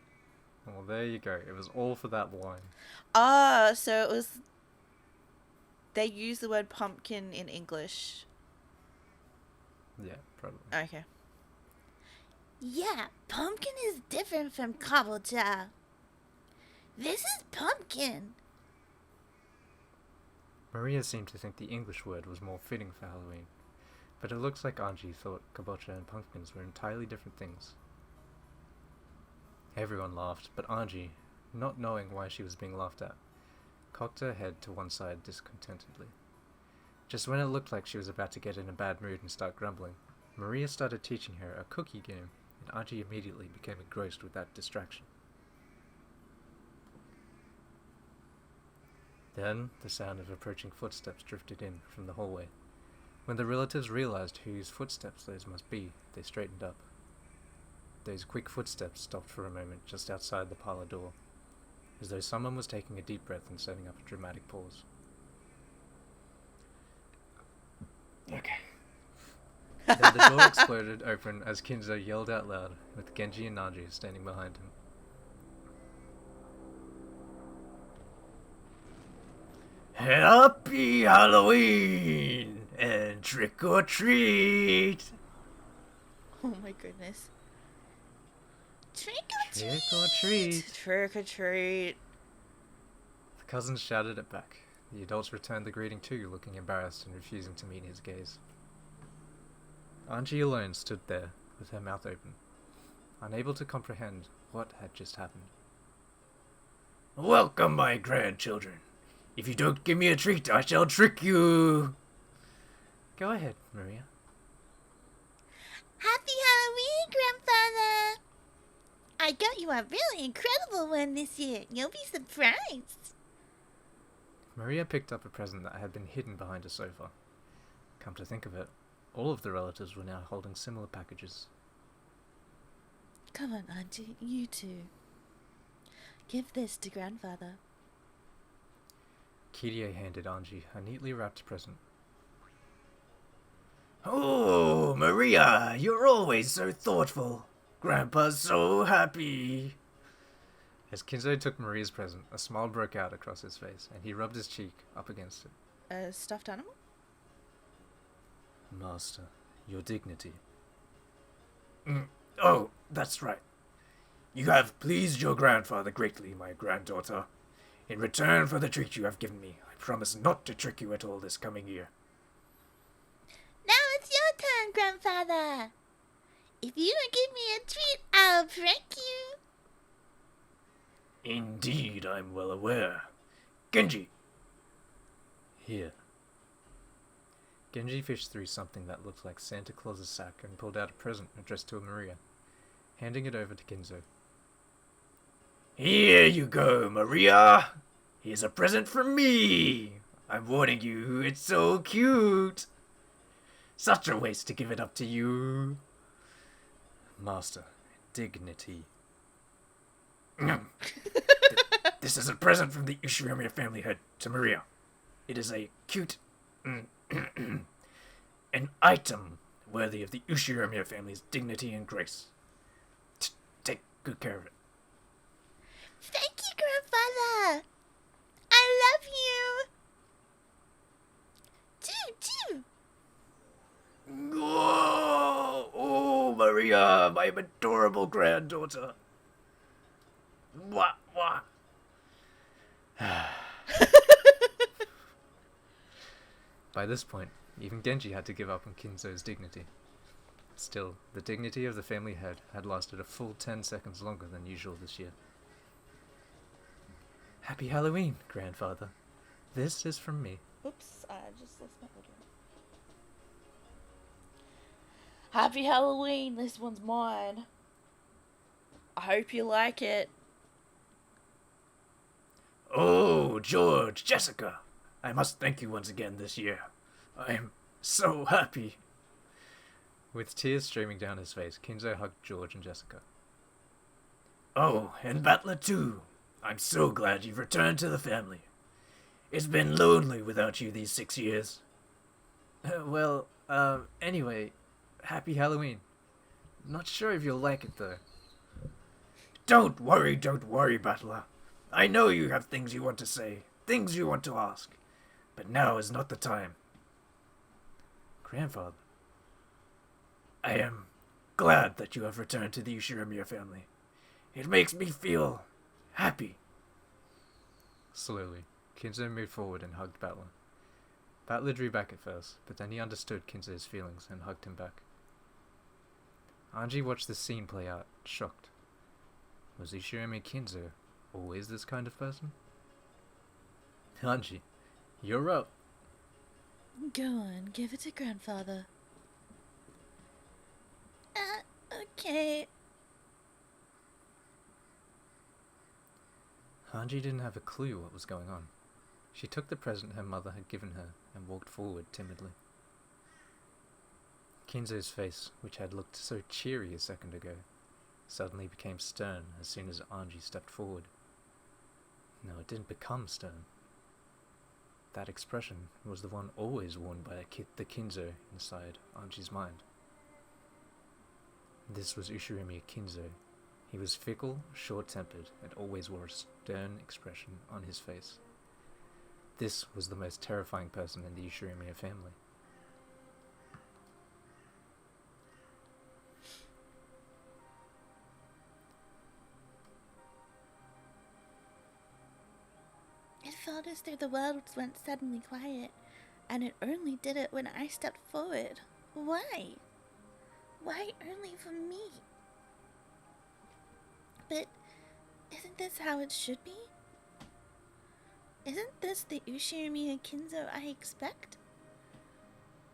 Well, there you go. It was all for that line.
Ah, so it was. They use the word pumpkin in English.
Yeah, probably.
Okay.
Yeah, pumpkin is different from kabocha. This is pumpkin.
Maria seemed to think the English word was more fitting for Halloween, but it looks like Angie thought kabocha and pumpkins were entirely different things. Everyone laughed, but Angie, not knowing why she was being laughed at, cocked her head to one side discontentedly. Just when it looked like she was about to get in a bad mood and start grumbling, Maria started teaching her a cookie game, and Angie immediately became engrossed with that distraction. Then, the sound of approaching footsteps drifted in from the hallway. When the relatives realized whose footsteps those must be, they straightened up. Those quick footsteps stopped for a moment just outside the parlor door, as though someone was taking a deep breath and setting up a dramatic pause. Okay. Then the door exploded open as Kinzo yelled out loud, with Genji and Nanji standing behind him. Happy Halloween and trick or treat!
Oh my goodness.
Trick or treat.
Trick or treat!
Trick or treat.
The cousins shouted it back. The adults returned the greeting too, looking embarrassed and refusing to meet his gaze. Angie alone stood there, with her mouth open, unable to comprehend what had just happened. Welcome, my grandchildren. If you don't give me a treat, I shall trick you. Go ahead, Maria.
Happy Halloween, Grandfather! I got you a really incredible one this year. You'll be surprised.
Maria picked up a present that had been hidden behind a sofa. Come to think of it, all of the relatives were now holding similar packages.
Come on, Auntie, you too. Give this to Grandfather.
Kirie handed Angie a neatly wrapped present. Oh, Maria, you're always so thoughtful. Grandpa's so happy. As Kinzo took Maria's present, a smile broke out across his face, and he rubbed his cheek up against it.
A stuffed animal?
Master, your dignity. Oh, that's right. You have pleased your grandfather greatly, my granddaughter. In return for the treat you have given me, I promise not to trick you at all this coming year.
Now it's your turn, Grandfather. If you don't give me a treat, I'll prank you.
Indeed, I'm well aware. Genji! Here. Genji fished through something that looked like Santa Claus's sack and pulled out a present addressed to Maria, handing it over to Kinzo. Here you go, Maria! Here's a present from me! I'm warning you, it's so cute! Such a waste to give it up to you! Master, dignity. This is a present from the Ushiramiya family head to Maria. It is a cute... an item worthy of the Ushiramiya family's dignity and grace. Take good care of it.
Thank you, Grandfather. I love you. Choo, choo.
Oh, Maria, my adorable granddaughter. Wah. By this point, even Genji had to give up on Kinzo's dignity. Still, the dignity of the family head had lasted a full 10 seconds longer than usual this year. Happy Halloween, grandfather. This is from me.
Oops, I just lost my audio. Happy Halloween, this one's mine. I hope you like it.
Oh, George, Jessica, I must thank you once again this year. I am so happy. With tears streaming down his face, Kinzo hugged George and Jessica. Oh, and Battler too. I'm so glad you've returned to the family. It's been lonely without you these 6 years. Anyway, happy Halloween. Not sure if you'll like it though. Don't worry, Battler. I know you have things you want to say, things you want to ask, but now is not the time. Grandfather, I am glad that you have returned to the Ushiramiya family. It makes me feel happy. Slowly, Kinzo moved forward and hugged Battler. Battler drew back at first, but then he understood Kinzo's feelings and hugged him back. Anji watched the scene play out, shocked. Was Ushiramiya Kinzo always this kind of person? Anji, you're up.
Go on, give it to Grandfather.
Okay.
Hanji didn't have a clue what was going on. She took the present her mother had given her and walked forward timidly. Kinzo's face, which had looked so cheery a second ago, suddenly became stern as soon as Anji stepped forward. No, it didn't become stern. That expression was the one always worn by the Kinzo inside Anji's mind. This was Ushiramiya Kinzo. He was fickle, short-tempered, and always wore a stern expression on his face. This was the most terrifying person in the Ushiramiya family.
It felt as though the world went suddenly quiet, and it only did it when I stepped forward. Why? Why only for me? But isn't this how it should be? Isn't this the Ushiramiya Kinzo I expect?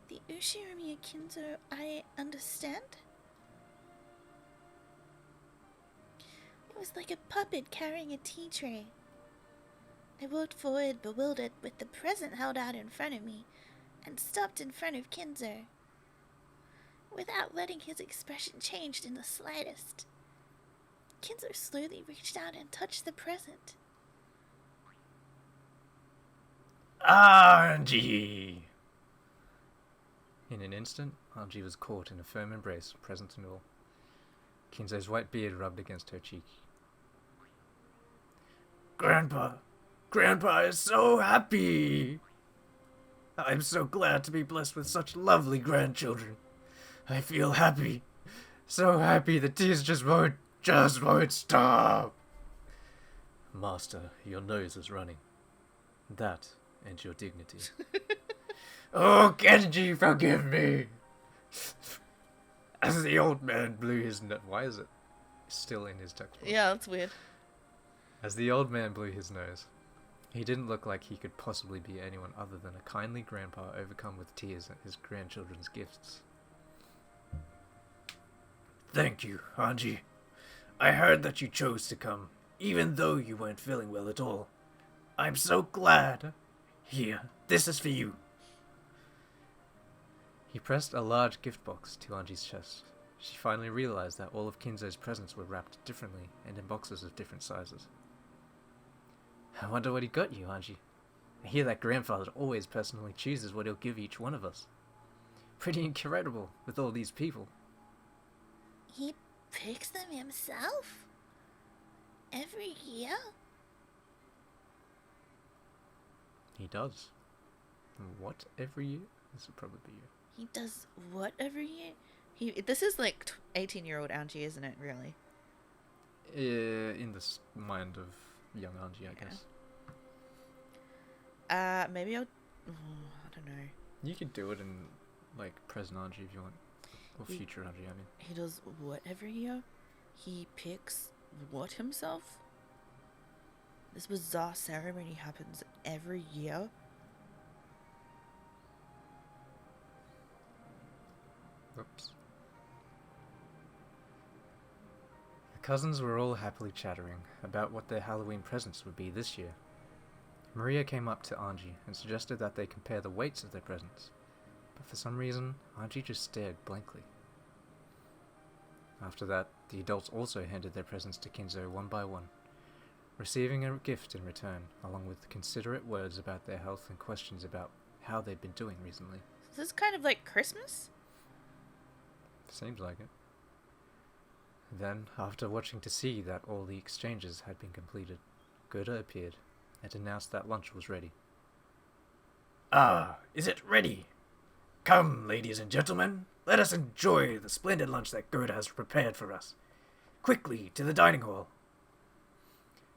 The Ushiramiya Kinzo I understand? It was like a puppet carrying a tea tray. I walked forward, bewildered, with the present held out in front of me, and stopped in front of Kinzo, without letting his expression change in the slightest. Kinzo slowly reached out and touched the present.
Anji! In an instant, Anji was caught in a firm embrace, present and all. Kinzo's white beard rubbed against her cheek. Grandpa! Grandpa is so happy! I'm so glad to be blessed with such lovely grandchildren. I feel happy. So happy the tears just won't stop. Master, your nose is running. That and your dignity. Oh, Genji, forgive me! As the old man blew his nose. Why is it still in his textbook?
Yeah, that's weird.
As the old man blew his nose, he didn't look like he could possibly be anyone other than a kindly grandpa overcome with tears at his grandchildren's gifts. Thank you, Anji. I heard that you chose to come, even though you weren't feeling well at all. I'm so glad. Here, this is for you. He pressed a large gift box to Anji's chest. She finally realized that all of Kinzo's presents were wrapped differently and in boxes of different sizes. I wonder what he got you, Anji. I hear that grandfather always personally chooses what he'll give each one of us. Pretty incredible, with all these people.
He picks them himself? Every year?
He does. What, every year? This would probably be you.
He does what every year? This is like 18-year-old Angie, isn't it, really?
In the mind of young Anji, I guess.
Maybe I'll... I don't know.
You could do it in, like, present Anji if you want. Or
He-
future Anji, I mean.
He does what every year? He picks what himself? This bizarre ceremony happens every year?
Whoops. The cousins were all happily chattering about what their Halloween presents would be this year. Maria came up to Anji and suggested that they compare the weights of their presents, but for some reason, Anji just stared blankly. After that, the adults also handed their presents to Kinzo one by one, receiving a gift in return, along with considerate words about their health and questions about how they'd been doing recently.
Is this kind of like Christmas?
Seems like it. Then, after watching to see that all the exchanges had been completed, Gerda appeared and announced that lunch was ready. Ah, is it ready? Come, ladies and gentlemen, let us enjoy the splendid lunch that Gerda has prepared for us. Quickly, to the dining hall.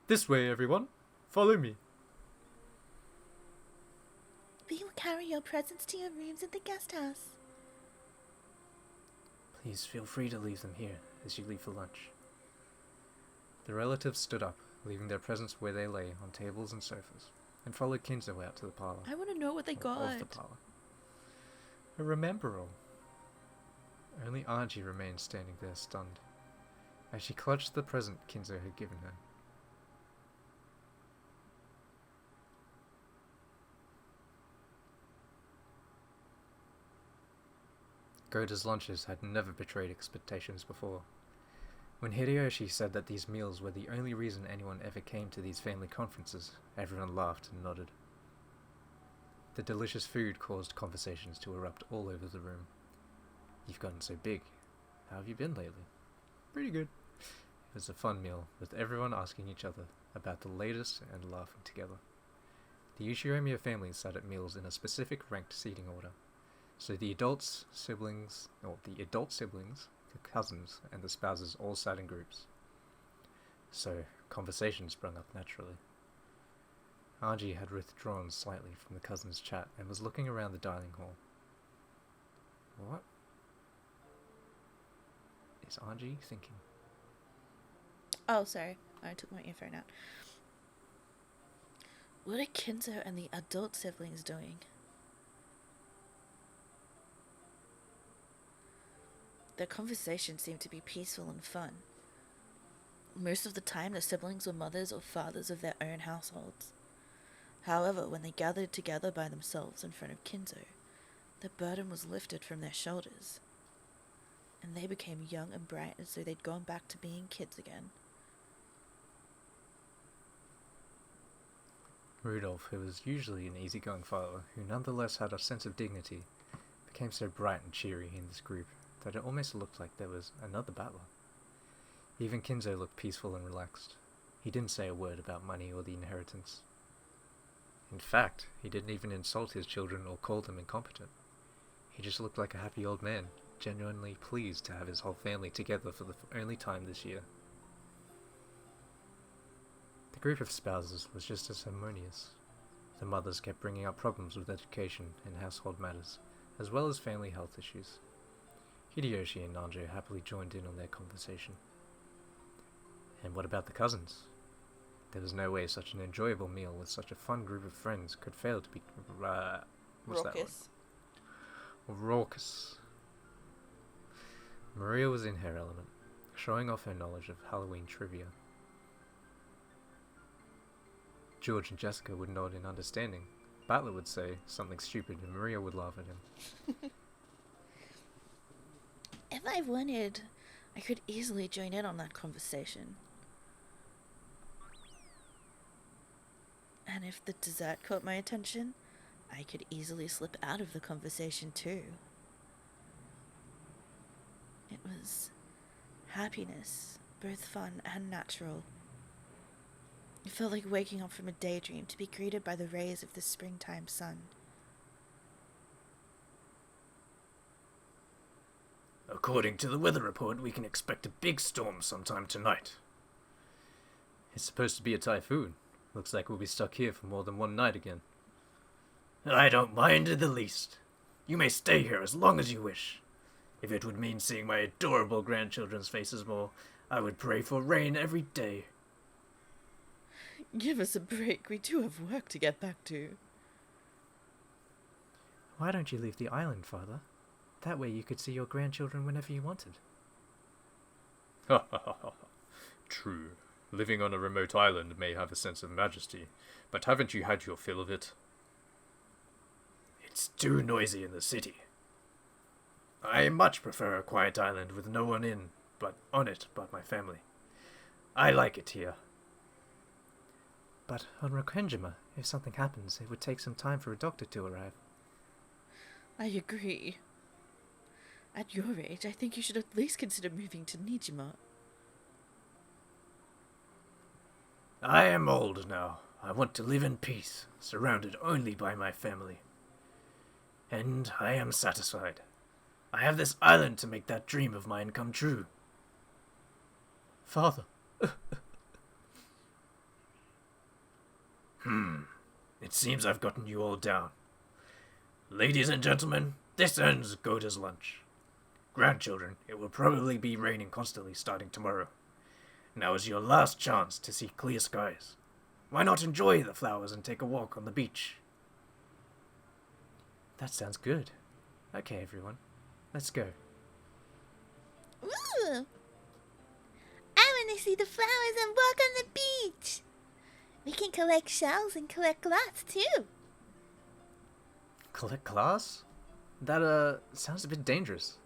This way, everyone. Follow me.
We will carry your presents to your rooms at the guest house.
Please feel free to leave them here as you leave for lunch. The relatives stood up, leaving their presents where they lay on tables and sofas, and followed Kinzo out to the parlor.
I want to know what they
Of
got.
the parlor. A rememberall. Only Anji remained standing there stunned, as she clutched the present Kinzo had given her. Goda's lunches had never betrayed expectations before. When Hideyoshi said that these meals were the only reason anyone ever came to these family conferences, everyone laughed and nodded. The delicious food caused conversations to erupt all over the room. You've gotten so big. How have you been lately? Pretty good. It was a fun meal, with everyone asking each other about the latest and laughing together. The Ushiomiya family sat at meals in a specific ranked seating order. So the adult siblings, the cousins, and the spouses all sat in groups. So conversation sprung up naturally. Anji had withdrawn slightly from the cousins' chat and was looking around the dining hall. What is Anji thinking?
Oh, sorry. I took my earphone out. What are Kinzo and the adult siblings doing? Their conversation seemed to be peaceful and fun. Most of the time, the siblings were mothers or fathers of their own households. However, when they gathered together by themselves in front of Kinzo, the burden was lifted from their shoulders, and they became young and bright as though they'd gone back to being kids again.
Rudolph, who was usually an easygoing father, who nonetheless had a sense of dignity, became so bright and cheery in this group that it almost looked like there was another battler. Even Kinzo looked peaceful and relaxed. He didn't say a word about money or the inheritance. In fact, he didn't even insult his children or call them incompetent. He just looked like a happy old man, genuinely pleased to have his whole family together for the only time this year. The group of spouses was just as harmonious. The mothers kept bringing up problems with education and household matters, as well as family health issues. Hideyoshi and Nanjo happily joined in on their conversation. And what about the cousins? There was no way such an enjoyable meal with such a fun group of friends could fail to be what's that
Raucous.
word? Raucous. Maria was in her element, showing off her knowledge of Halloween trivia. George and Jessica would nod in understanding. Battler would say something stupid and Maria would laugh at him.
If I wanted, I could easily join in on that conversation. And if the dessert caught my attention, I could easily slip out of the conversation too. It was happiness, both fun and natural. It felt like waking up from a daydream to be greeted by the rays of the springtime sun.
According to the weather report, we can expect a big storm sometime tonight. It's supposed to be a typhoon. Looks like we'll be stuck here for more than one night again. I don't mind in the least. You may stay here as long as you wish. If it would mean seeing my adorable grandchildren's faces more, I would pray for rain every day.
Give us a break. We do have work to get back to.
Why don't you leave the island, Father? That way you could see your grandchildren whenever you wanted.
Ha ha ha ha. True. Living on a remote island may have a sense of majesty, but haven't you had your fill of it?
It's too noisy in the city. I much prefer a quiet island with no one on it but my family. I like it here. But on Rokenjima, if something happens, it would take some time for a doctor to arrive.
I agree. At your age, I think you should at least consider moving to Nijima.
I am old now. I want to live in peace, surrounded only by my family. And I am satisfied. I have this island to make that dream of mine come true. Father. It seems I've gotten you all down. Ladies and gentlemen, this ends Goda's lunch. Grandchildren, it will probably be raining constantly starting tomorrow. Now is your last chance to see clear skies. Why not enjoy the flowers and take a walk on the beach? That sounds good. Okay, everyone. Let's go.
Ooh! I want to see the flowers and walk on the beach. We can collect shells and collect glass too.
Collect glass? That, sounds a bit dangerous.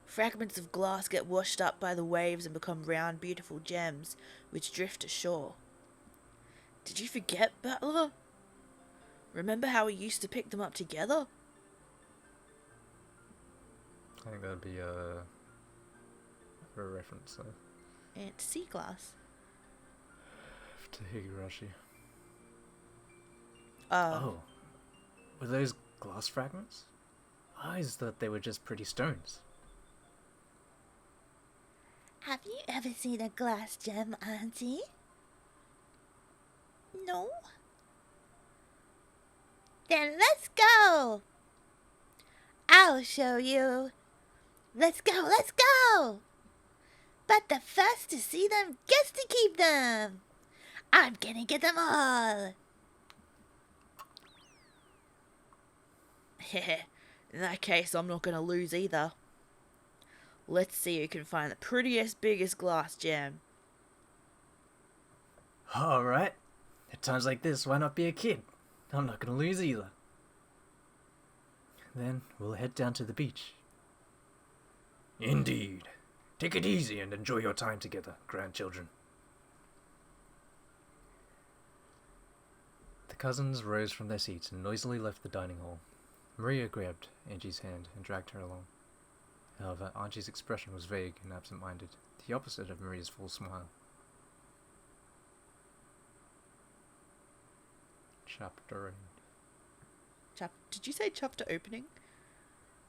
Fragments of glass get washed up by the waves and become round, beautiful gems, which drift ashore. Did you forget, Butler? Remember how we used to pick them up together?
I think that'd be a reference there.
It's sea glass.
To Higurashi.
Oh. Were those glass fragments? I always thought they were just pretty stones.
Have you ever seen a glass gem, Auntie? No? Then let's go! I'll show you. Let's go, let's go! But the first to see them gets to keep them. I'm gonna get them all.
In that case, I'm not gonna lose either. Let's see who can find the prettiest, biggest glass gem.
Alright. At times like this, why not be a kid? I'm not gonna lose either. Then we'll head down to the beach. Indeed. Take it easy and enjoy your time together, grandchildren. The cousins rose from their seats and noisily left the dining hall. Maria grabbed Angie's hand and dragged her along. However, Angie's expression was vague and absent-minded, the opposite of Maria's full smile. Chapter end.
Did you say chapter opening?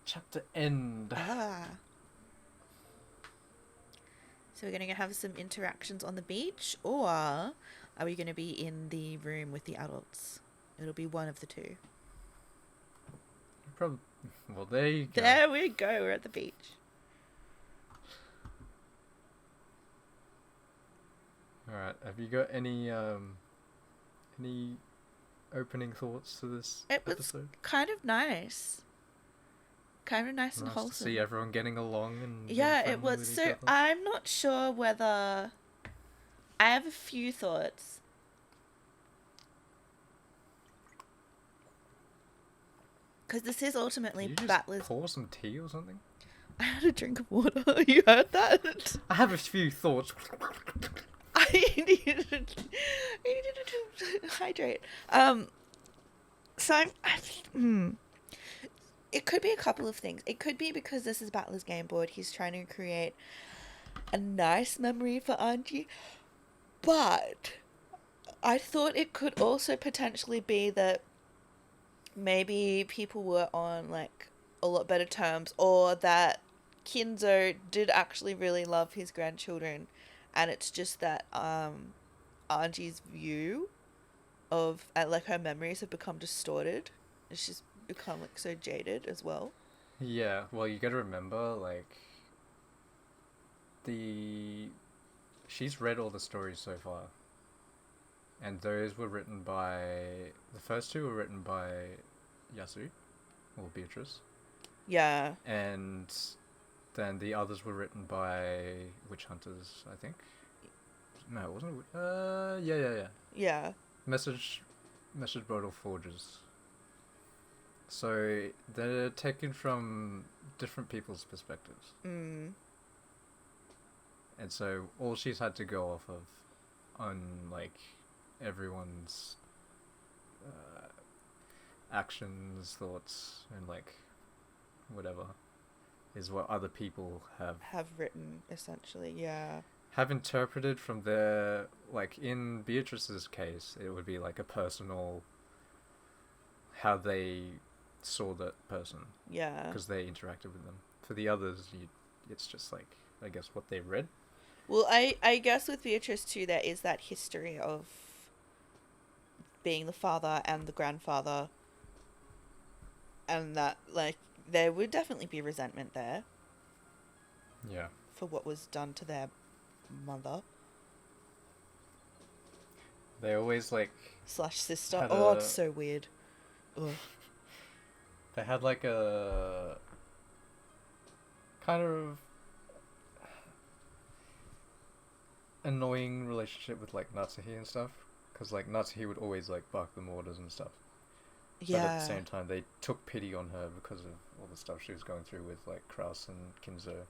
Chapter end.
Ah. So we're going to have some interactions on the beach, or are we going to be in the room with the adults? It'll be one of the two.
Probably. Well, there you go.
There we go. We're at the beach.
All right. Have you got any opening thoughts to this
It was
episode?
kind of nice. Kind of nice and
Nice to
wholesome.
see everyone getting along and being
Yeah, it
friendly
was.
with each
So
other.
I'm not sure whether. I have a few thoughts. Because this is ultimately
Did you just
Battler's.
pour some tea or something?
I had a drink of water. You heard that?
I have a few thoughts.
I needed to hydrate. So it could be a couple of things. It could be because this is Battler's game board. He's trying to create a nice memory for Angie. But I thought it could also potentially be that maybe people were on like a lot better terms, or that Kinzo did actually really love his grandchildren, and it's just that Angie's view of like her memories have become distorted. She's become like so jaded as well.
Yeah, well, you gotta remember, like, she's read all the stories so far. And those were written by, the first two were written by Yasu, or Beatrice.
Yeah.
And then the others were written by Witch Hunters, I think. No, it wasn't. Yeah.
Yeah.
Message Bottle Forgers. So they're taken from different people's perspectives.
Mm.
And so all she's had to go off of on, like, everyone's actions, thoughts, and, like, whatever, is what other people
Have written essentially, yeah.
have interpreted from their, like, in Beatrice's case, it would be like a personal, how they saw that person,
Yeah.
because they interacted with them. For the others, it's just like, I guess, what they read.
Well, I guess with Beatrice too, there is that history of being the father and the grandfather, and that, like, there would definitely be resentment there
Yeah.
for what was done to their mother
They always, like,
/ sister.
Had
Oh,
a-
it's so weird. Ugh.
they had, like, a kind of annoying relationship with, like, Natsuhi and stuff, because, like, Natsuhi would always, like, bark them orders and stuff.
Yeah.
But at the same time, they took pity on her because of all the stuff she was going through with, like, Kraus and Kinzo.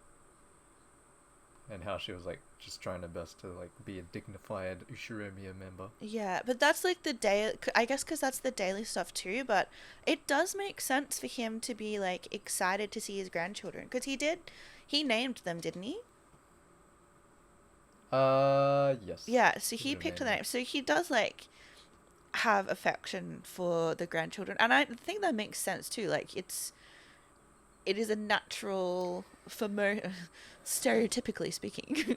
And how she was, like, just trying her best to, like, be a dignified Ushiromiya member.
Yeah, but that's like the day. I guess because that's the daily stuff too. But it does make sense for him to be like excited to see his grandchildren, because he named them, didn't he?
Yes.
Yeah, so he
He
picked the
named
name. So he does like have affection for the grandchildren, and I think that makes sense too. Like it is a natural for stereotypically speaking,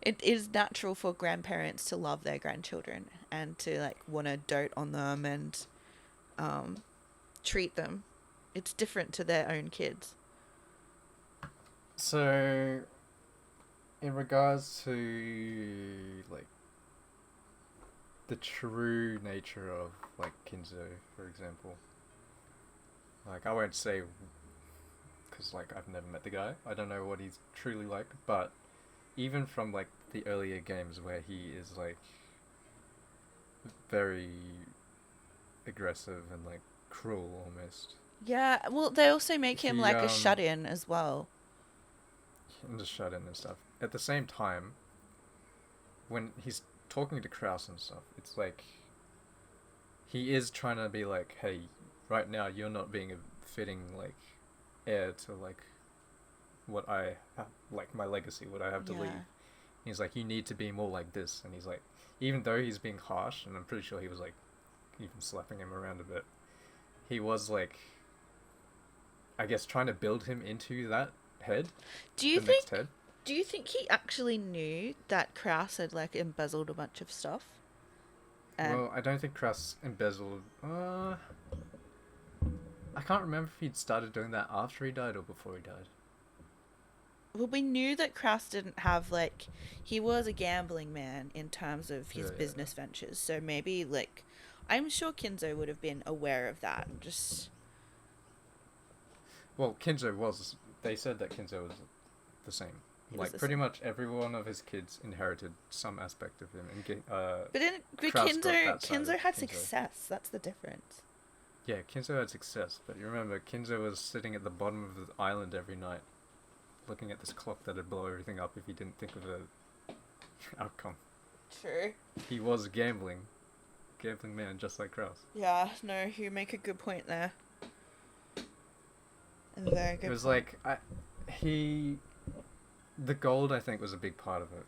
it is natural for grandparents to love their grandchildren and to like want to dote on them and treat them. It's different to their own kids.
So, in regards to, like, the true nature of, like, Kinzo, for example, like, I won't say, because, like, I've never met the guy, I don't know what he's truly like, but even from, like, the earlier games where he is, like, very aggressive and, like, cruel almost,
Yeah, well, they also make him
He,
like a shut-in as well.
and just shut in and stuff. At the same time, when he's talking to Kraus and stuff, it's like he is trying to be like, hey, right now you're not being fitting like heir to like what I have, like my legacy, what I have to
Yeah.
leave. He's like, you need to be more like this, and he's like, even though he's being harsh, and I'm pretty sure he was like even slapping him around a bit, he was like, I guess, trying to build him into that head,
Do you
the
think?
next head.
Do you think he actually knew that Kraus had like embezzled a bunch of stuff? And
Well, I don't think Kraus embezzled. I can't remember if he'd started doing that after he died or before he died.
well, we knew that Kraus didn't have like he was a gambling man in terms of his
Yeah.
business ventures. So maybe like I'm sure Kinzo would have been aware of that. Just
Well, Kinzo was. They said that Kinzo was the same.
He was
Like
the
pretty
same.
much every one of his kids inherited some aspect of him, and
but
Kraus got
Kinzo
that side
Kinzo
of
had
Kinzo.
success. That's the difference.
Yeah, Kinzo had success, but you remember Kinzo was sitting at the bottom of the island every night, looking at this clock that'd blow everything up if he didn't think of a outcome.
True.
He was a gambling man, just like Kraus.
Yeah. No, you make a good point there. A very good.
It was
point.
like the gold I think was a big part of it,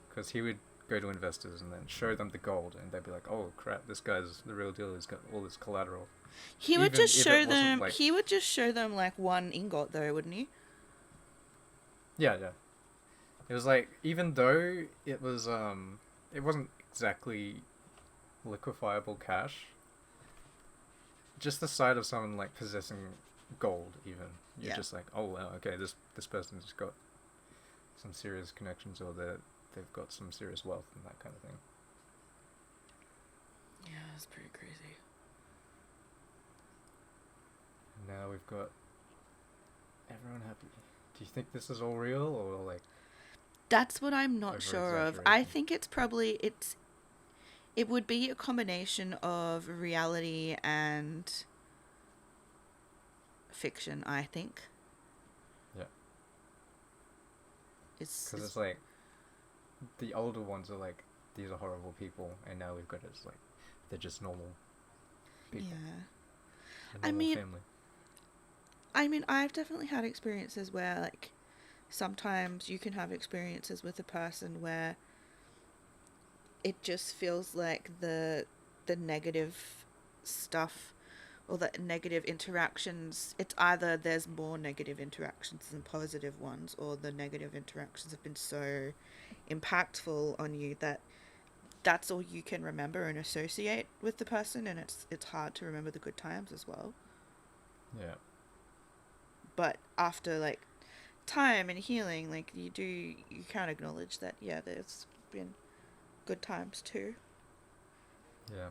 because he would go to investors and then show them the gold, and they'd be like, "Oh crap, this guy's the real deal. He's got all this collateral."
He would
even
just
if it
show
wasn't,
them.
like-
He would just show them like one ingot, though, wouldn't he?
Yeah. It was like, even though it wasn't exactly liquefiable cash. Just the sight of someone like possessing gold, even you're
Yeah.
just like, oh wow, okay, this person's got some serious connections, or they've got some serious wealth and that kind of thing.
Yeah, it's pretty crazy.
And now we've got everyone happy. Do you think this is all real, or like?
That's what I'm not sure of. I
Over-exaggeration.
think it's probably it would be a combination of reality and fiction, I think.
Yeah.
It's
Because it's like the older ones are like, these are horrible people, and now we've got it as like they're just normal people.
yeah.
A
I
normal
mean,
family.
I mean, I've definitely had experiences where like sometimes you can have experiences with a person where it just feels like the negative stuff or the negative interactions, it's either there's more negative interactions than positive ones, or the negative interactions have been so impactful on you that that's all you can remember and associate with the person, and it's hard to remember the good times as well.
Yeah.
But after like time and healing, like you can acknowledge that there's been good times too.
Yeah.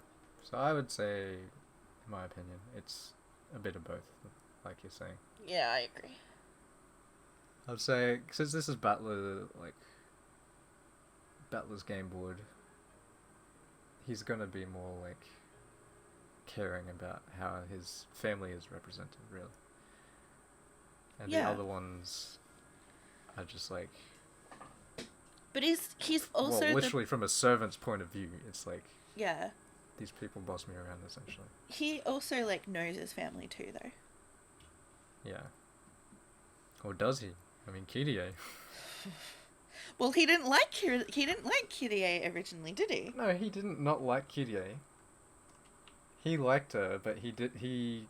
So I would say, in my opinion, it's a bit of both, like you're saying.
Yeah, I agree.
I'd say, since this is Battler's game board, he's gonna be more like caring about how his family is represented, really. And
Yeah.
the other ones are just like,
But he's also
well, literally from a servant's point of view, it's like,
yeah.
these people boss me around, essentially.
He also like knows his family too, though.
Yeah. Or does he? I mean, Kirie.
Well, he didn't like Kirie originally, did he?
No, he didn't not like Kirie. He liked her, but he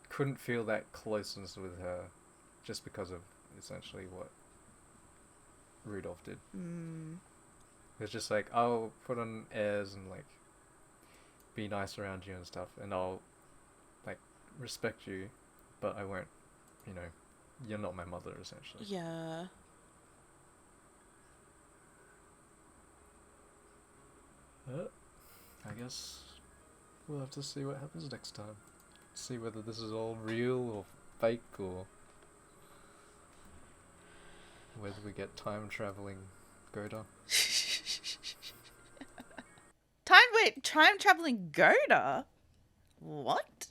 couldn't feel that closeness with her just because of essentially what Rudolph did. It was just like, I'll put on airs and like be nice around you and stuff, and I'll like respect you, but I won't, you're not my mother, essentially.
Yeah.
I guess we'll have to see what happens next time. See whether this is all real or fake, or whether we get time traveling Goda.
Time traveling Goda? What?